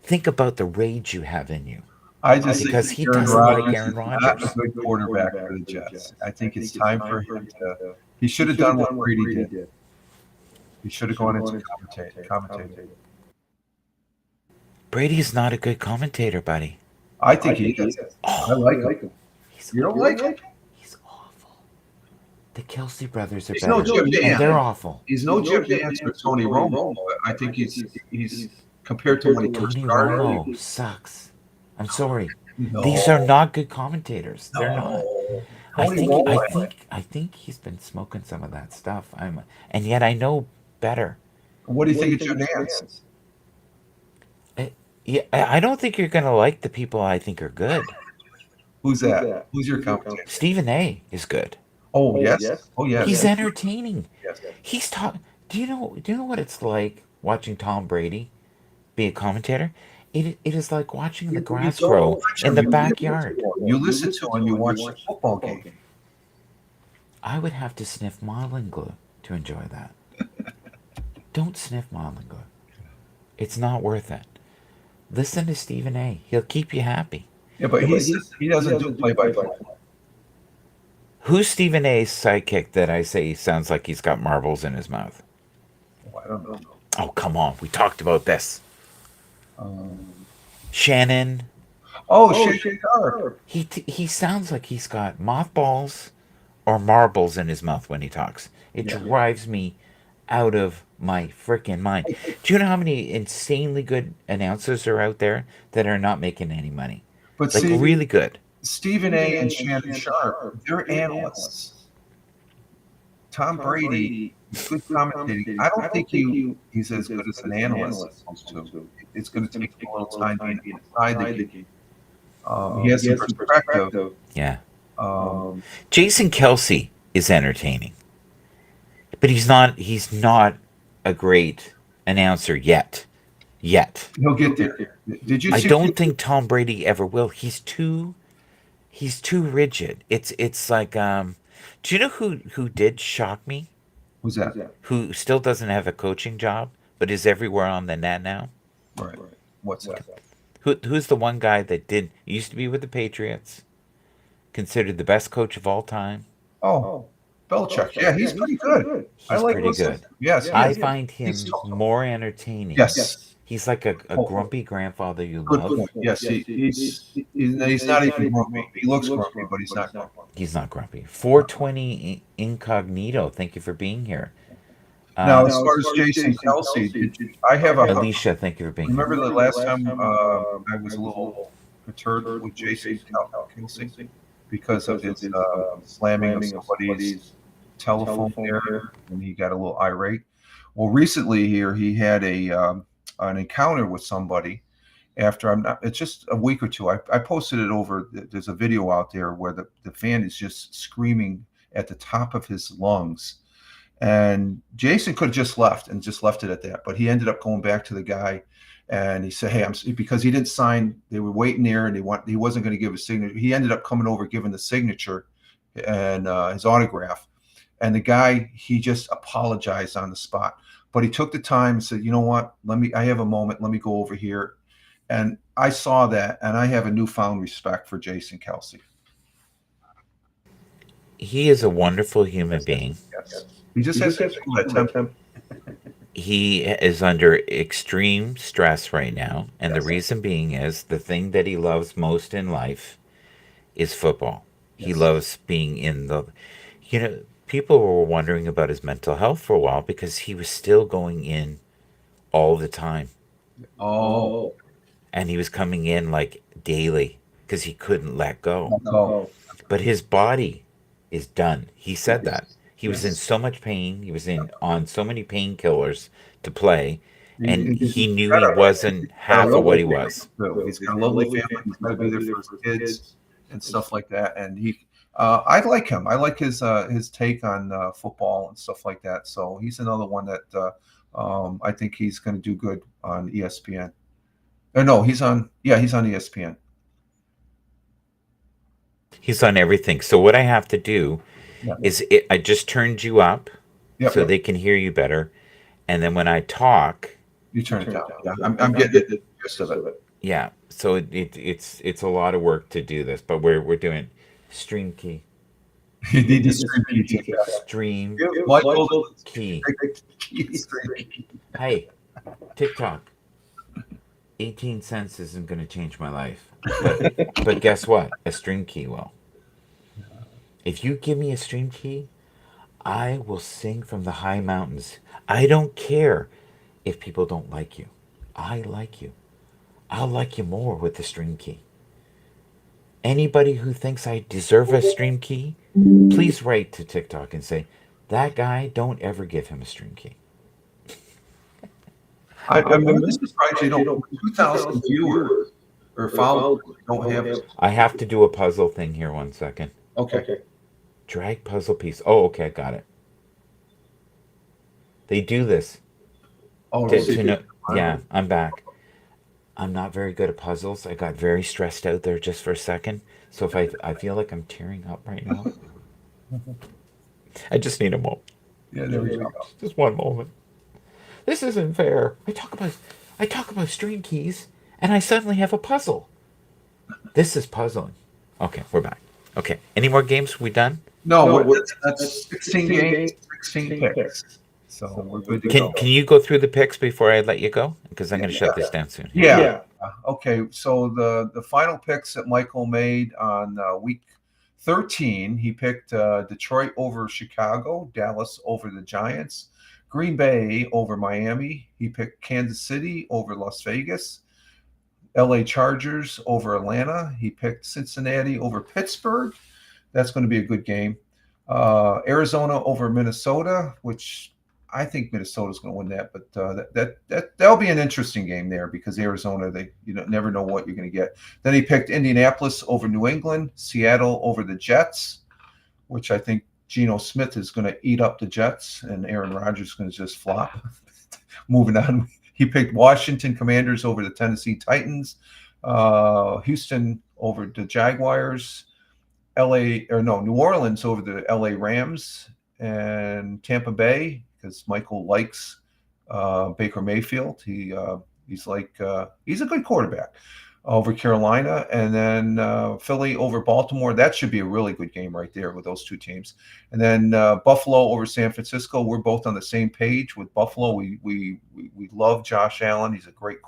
[SPEAKER 2] Think about the rage you have in you.
[SPEAKER 1] I just
[SPEAKER 2] Because
[SPEAKER 1] think
[SPEAKER 2] he
[SPEAKER 1] Aaron
[SPEAKER 2] doesn't like
[SPEAKER 1] Rodgers
[SPEAKER 2] Aaron
[SPEAKER 1] is not
[SPEAKER 2] Rodgers.
[SPEAKER 1] a good quarterback for the Jets. I think it's time for him to. He should have done what Brady did. He should have gone into commentating.
[SPEAKER 2] Brady's not a good commentator, buddy.
[SPEAKER 1] I think he is. I like him.
[SPEAKER 2] He's,
[SPEAKER 1] You don't like him?
[SPEAKER 2] he's awful. The Kelsey brothers are
[SPEAKER 1] He's
[SPEAKER 2] better.
[SPEAKER 1] no Jim
[SPEAKER 2] and
[SPEAKER 1] Nance.
[SPEAKER 2] they're awful.
[SPEAKER 1] He's no Jim Nance or Tony Romo, but I think he's compared to when he first
[SPEAKER 2] Tony
[SPEAKER 1] started.
[SPEAKER 2] Romo sucks. I'm sorry.
[SPEAKER 1] No.
[SPEAKER 2] These are not good commentators. They're not.
[SPEAKER 1] No.
[SPEAKER 2] I
[SPEAKER 1] Tony
[SPEAKER 2] think
[SPEAKER 1] Romo.
[SPEAKER 2] I think he's been smoking some of that stuff. And yet I know better.
[SPEAKER 1] What do you think of Jim Nance?
[SPEAKER 2] Yeah, I don't think you're gonna like the people I think are good.
[SPEAKER 1] Who's that? Who's your commentator?
[SPEAKER 2] Stephen A is good.
[SPEAKER 1] Oh yes. Oh yes.
[SPEAKER 2] He's entertaining.
[SPEAKER 1] Yes.
[SPEAKER 2] He's talk. Do you know what it's like watching Tom Brady be a commentator? It is like watching the grass
[SPEAKER 1] You
[SPEAKER 2] grow
[SPEAKER 1] watch
[SPEAKER 2] in
[SPEAKER 1] him,
[SPEAKER 2] the
[SPEAKER 1] you
[SPEAKER 2] backyard.
[SPEAKER 1] You listen to him. You watch the football game.
[SPEAKER 2] I would have to sniff modeling glue to enjoy that. Don't sniff modeling glue. It's not worth it. Listen to Stephen A. He'll keep you happy.
[SPEAKER 1] Yeah, but he doesn't do play-by-play.
[SPEAKER 2] Who's Stephen A's sidekick that I say sounds like he's got marbles in his mouth?
[SPEAKER 1] Oh, I don't know.
[SPEAKER 2] Oh, come on. We talked about this. Shannon.
[SPEAKER 1] Oh, Shannon Sharp.
[SPEAKER 2] He sounds like he's got mothballs or marbles in his mouth when he talks. It drives me out of my freaking mind. Do you know how many insanely good announcers are out there that are not making any money?
[SPEAKER 1] But
[SPEAKER 2] Like
[SPEAKER 1] see,
[SPEAKER 2] really good.
[SPEAKER 1] Stephen A. and Shannon Sharp, they're analysts. Tom Brady, good commentating. I don't think he's as good as an analyst as supposed to. It's going to take him a little time being inside the game. He has some perspective.
[SPEAKER 2] Yeah.
[SPEAKER 1] Um,
[SPEAKER 2] Jason Kelsey is entertaining. But he's not a great announcer yet.
[SPEAKER 1] he'll get there. Did you
[SPEAKER 2] I
[SPEAKER 1] see?
[SPEAKER 2] don't think Tom Brady ever will. He's too rigid. It's like do you know who did shock me?
[SPEAKER 1] Who's that?
[SPEAKER 2] Who still doesn't have a coaching job, but is everywhere on the net now.
[SPEAKER 1] Right. What's that?
[SPEAKER 2] Who's the one guy that used to be with the Patriots, considered the best coach of all time?
[SPEAKER 1] Oh, Belichick. Yeah, he's pretty good. I
[SPEAKER 2] He's
[SPEAKER 1] like
[SPEAKER 2] pretty
[SPEAKER 1] listening.
[SPEAKER 2] good.
[SPEAKER 1] Yes, he
[SPEAKER 2] I
[SPEAKER 1] is.
[SPEAKER 2] find
[SPEAKER 1] He's
[SPEAKER 2] him
[SPEAKER 1] total.
[SPEAKER 2] more entertaining.
[SPEAKER 1] Yes.
[SPEAKER 2] He's like a
[SPEAKER 1] Oh,
[SPEAKER 2] grumpy grandfather you
[SPEAKER 1] good
[SPEAKER 2] love.
[SPEAKER 1] point. Yes, he's not even grumpy. He looks grumpy, but he's not grumpy.
[SPEAKER 2] He's not grumpy. 420 incognito. Thank you for being here.
[SPEAKER 1] Now, as far as Jason Kelsey, I have a.
[SPEAKER 2] Alicia, thank you for being
[SPEAKER 1] Remember
[SPEAKER 2] here.
[SPEAKER 1] the last time I was a little perturbed with Jason Kelsey because of his slamming of somebody's telephone there, and he got a little irate. Well, recently here he had an encounter with somebody. After it's just a week or two. I posted it over. There's a video out there where the fan is just screaming at the top of his lungs. And Jason could have just left it at that, but he ended up going back to the guy, and he said, "Hey, because he didn't sign. They were waiting there, and he wasn't going to give a signature. He ended up coming over, giving the signature and his autograph. And the guy, he just apologized on the spot, but he took the time and said, "You know what? I have a moment. Let me go over here." And I saw that, and I have a newfound respect for Jason Kelsey.
[SPEAKER 2] He is a wonderful human being.
[SPEAKER 1] Yes. He just has that
[SPEAKER 2] He is under extreme stress right now, and the reason being is the thing that he loves most in life is football. He loves being in the, people were wondering about his mental health for a while because he was still going in all the time.
[SPEAKER 1] Oh.
[SPEAKER 2] And he was coming in like daily because he couldn't let go. But his body is done. He said that. He was in so much pain. He was on so many painkillers to play, and he knew he wasn't half of what he was.
[SPEAKER 1] He's got a lovely family. He's got to be there for his kids and stuff like that. And I like him. I like his take on football and stuff like that. So he's another one that I think he's going to do good on ESPN. No, he's on ESPN.
[SPEAKER 2] He's on everything. So what I have to do is I just turned you up so they can hear you better. And then when I talk,
[SPEAKER 1] you turn it down. Yeah, I'm getting the gist of it.
[SPEAKER 2] Yeah. So it's a lot of work to do this, but we're doing stream key.
[SPEAKER 1] You need to stream key.
[SPEAKER 2] Stream key. Hey, TikTok. 18 cents isn't going to change my life. But guess what? A stream key will. If you give me a stream key, I will sing from the high mountains. I don't care if people don't like you. I like you. I'll like you more with the stream key. Anybody who thinks I deserve a stream key, please write to TikTok and say, that guy, don't ever give him a stream key.
[SPEAKER 1] I'm surprised you don't. 2,000 viewers or followers don't have it.
[SPEAKER 2] I have to do a puzzle thing here. 1 second.
[SPEAKER 1] Okay.
[SPEAKER 2] Drag puzzle piece. Oh, okay, got it. They do this.
[SPEAKER 1] Oh,
[SPEAKER 2] yeah, I'm back. I'm not very good at puzzles. I got very stressed out there just for a second. So if I feel like I'm tearing up right now, I just need a moment.
[SPEAKER 1] Yeah, there we go.
[SPEAKER 2] Just one moment. This isn't fair. I talk about string keys, and I suddenly have a puzzle. This is puzzling. Okay, we're back. Okay, any more games? We done?
[SPEAKER 1] No, that's 16 games, 16 picks. So we're good to go.
[SPEAKER 2] Can you go through the picks before I let you go? Because I'm going to shut this down soon.
[SPEAKER 1] Yeah. Okay, so the final picks that Michael made on week 13, he picked Detroit over Chicago, Dallas over the Giants, Green Bay over Miami. He picked Kansas City over Las Vegas, LA Chargers over Atlanta. He picked Cincinnati over Pittsburgh. That's going to be a good game. Arizona over Minnesota, which I think Minnesota's going to win that, but that'll be an interesting game there because Arizona, never know what you're going to get. Then he picked Indianapolis over New England, Seattle over the Jets, which I think Geno Smith is going to eat up the Jets, and Aaron Rodgers is going to just flop. Moving on, he picked Washington Commanders over the Tennessee Titans, Houston over the Jaguars, New Orleans over the LA Rams, and Tampa Bay, because Michael likes Baker Mayfield. He's a good quarterback over Carolina, and then Philly over Baltimore. That should be a really good game right there with those two teams. And then Buffalo over San Francisco. We're both on the same page with Buffalo. We love Josh Allen. He's a great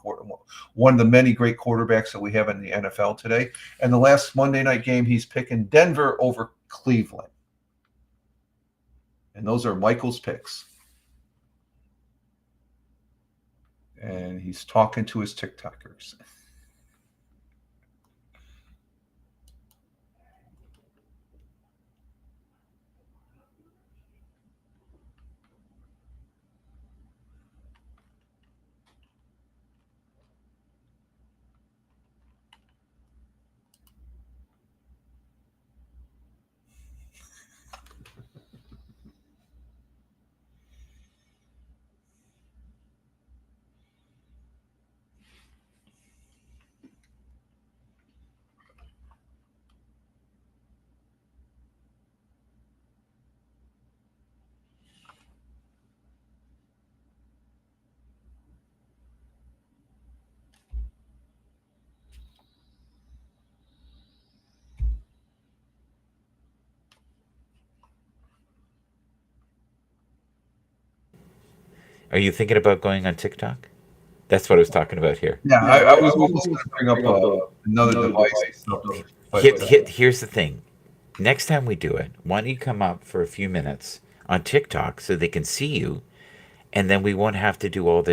[SPEAKER 1] one of the many great quarterbacks that we have in the NFL today. And the last Monday night game, he's picking Denver over Cleveland. And those are Michael's picks. And he's talking to his TikTokers.
[SPEAKER 2] Are you thinking about going on TikTok? That's what I was talking about here.
[SPEAKER 1] Yeah, I was almost going to bring up another device.
[SPEAKER 2] Here's the thing. Next time we do it, why don't you come up for a few minutes on TikTok so they can see you, and then we won't have to do all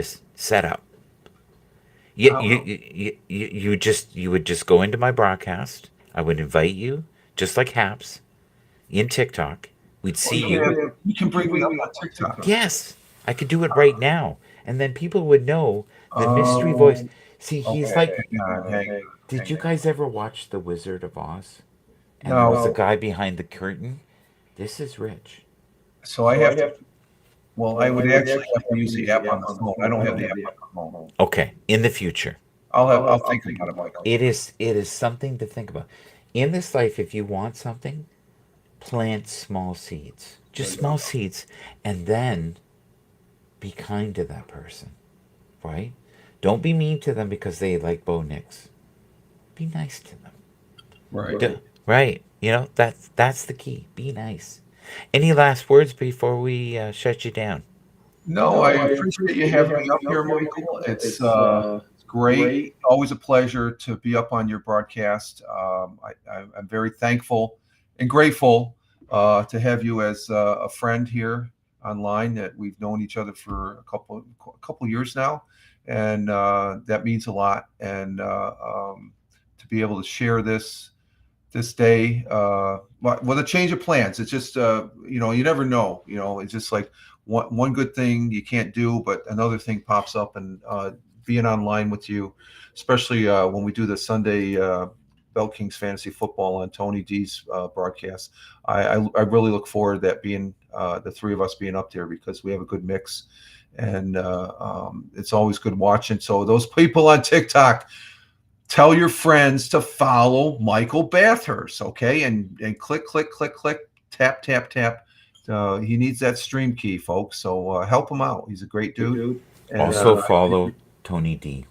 [SPEAKER 2] You would just go into my broadcast. I would invite you, just like Haps, in TikTok. We'd see you.
[SPEAKER 1] You can bring me up on TikTok.
[SPEAKER 2] Yes, I could do it right now, and then people would know the mystery voice. See, he's like. Did you guys ever watch The Wizard of Oz? And there was a guy behind the curtain. This is Rich.
[SPEAKER 1] So I have to. Well, I would actually have to use the app on the phone. I don't have the app on the phone.
[SPEAKER 2] Okay, in the future.
[SPEAKER 1] I'll think about it, Michael.
[SPEAKER 2] It is something to think about. In this life, if you want something, plant small seeds. Just small seeds. And then be kind to that person. Right? Don't be mean to them because they like Bo Nix. Be nice to them.
[SPEAKER 1] Right.
[SPEAKER 2] Right. That's the key. Be nice. Any last words before we shut you down?
[SPEAKER 1] No, I appreciate you having me up here, Michael. It's great. Always a pleasure to be up on your broadcast. I'm very thankful and grateful to have you as a friend here online. That we've known each other for a couple years now, and that means a lot. And to be able to share this day with a change of plans. It's just you never know. It's just like one good thing you can't do, but another thing pops up, and being online with you, especially when we do the Sunday Bell Kings Fantasy Football on Tony D's broadcast. I really look forward to that being the three of us being up there, because we have a good mix, and it's always good watching. So those people on TikTok, tell your friends to follow Michael Bathurst, okay? And click, tap. He needs that stream key, folks. So help him out. He's a great dude. And,
[SPEAKER 2] also follow Tony D.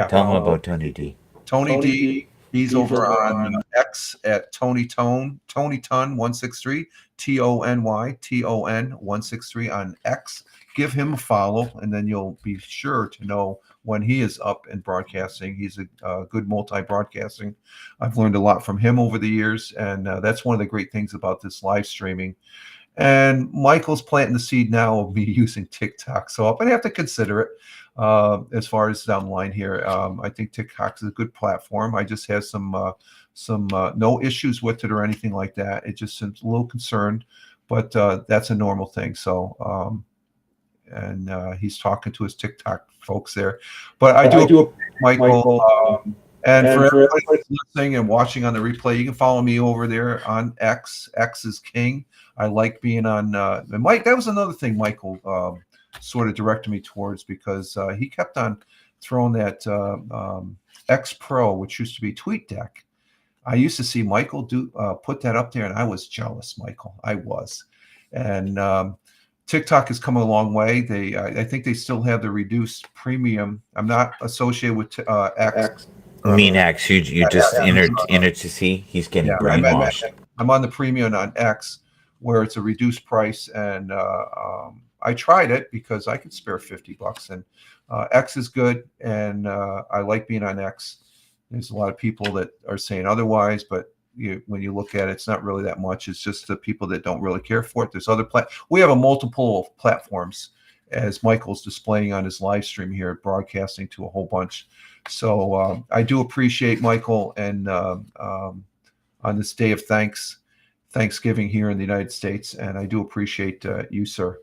[SPEAKER 2] Tell him about Tony D.
[SPEAKER 1] Tony D. He's over on X at Tony Ton 163, TONY 163 on X. Give him a follow, and then you'll be sure to know when he is up and broadcasting. He's a good multi-broadcasting. I've learned a lot from him over the years, and that's one of the great things about this live streaming. And Michael's planting the seed now of me using TikTok, so I'm going to have to consider it as far as down the line here. I think TikTok is a good platform. I just have some no issues with it or anything like that. It just seems a little concerned, but that's a normal thing. So and he's talking to his TikTok folks there. But I do Michael. And for everybody that's listening and watching on the replay, you can follow me over there on X. X is king. I like being on. And Mike, that was another thing Michael sort of directed me towards, because he kept on throwing that X Pro, which used to be TweetDeck. I used to see Michael put that up there, and I was jealous, Michael. I was. And TikTok has come a long way. I think they still have the reduced premium. I'm not associated with X.
[SPEAKER 2] Mean X, you just
[SPEAKER 1] yeah.
[SPEAKER 2] entered to see. He's getting
[SPEAKER 1] Yeah,
[SPEAKER 2] brainwashed.
[SPEAKER 1] I'm on the premium on X, where it's a reduced price, and I tried it because I could spare $50, and X is good, and I like being on X. There's a lot of people that are saying otherwise, but when you look at it, it's not really that much. It's just the people that don't really care for it. There's other we have a multiple platforms, as Michael's displaying on his live stream here, broadcasting to a whole bunch. So I do appreciate Michael, and on this day of Thanksgiving here in the United States, and I do appreciate you, sir.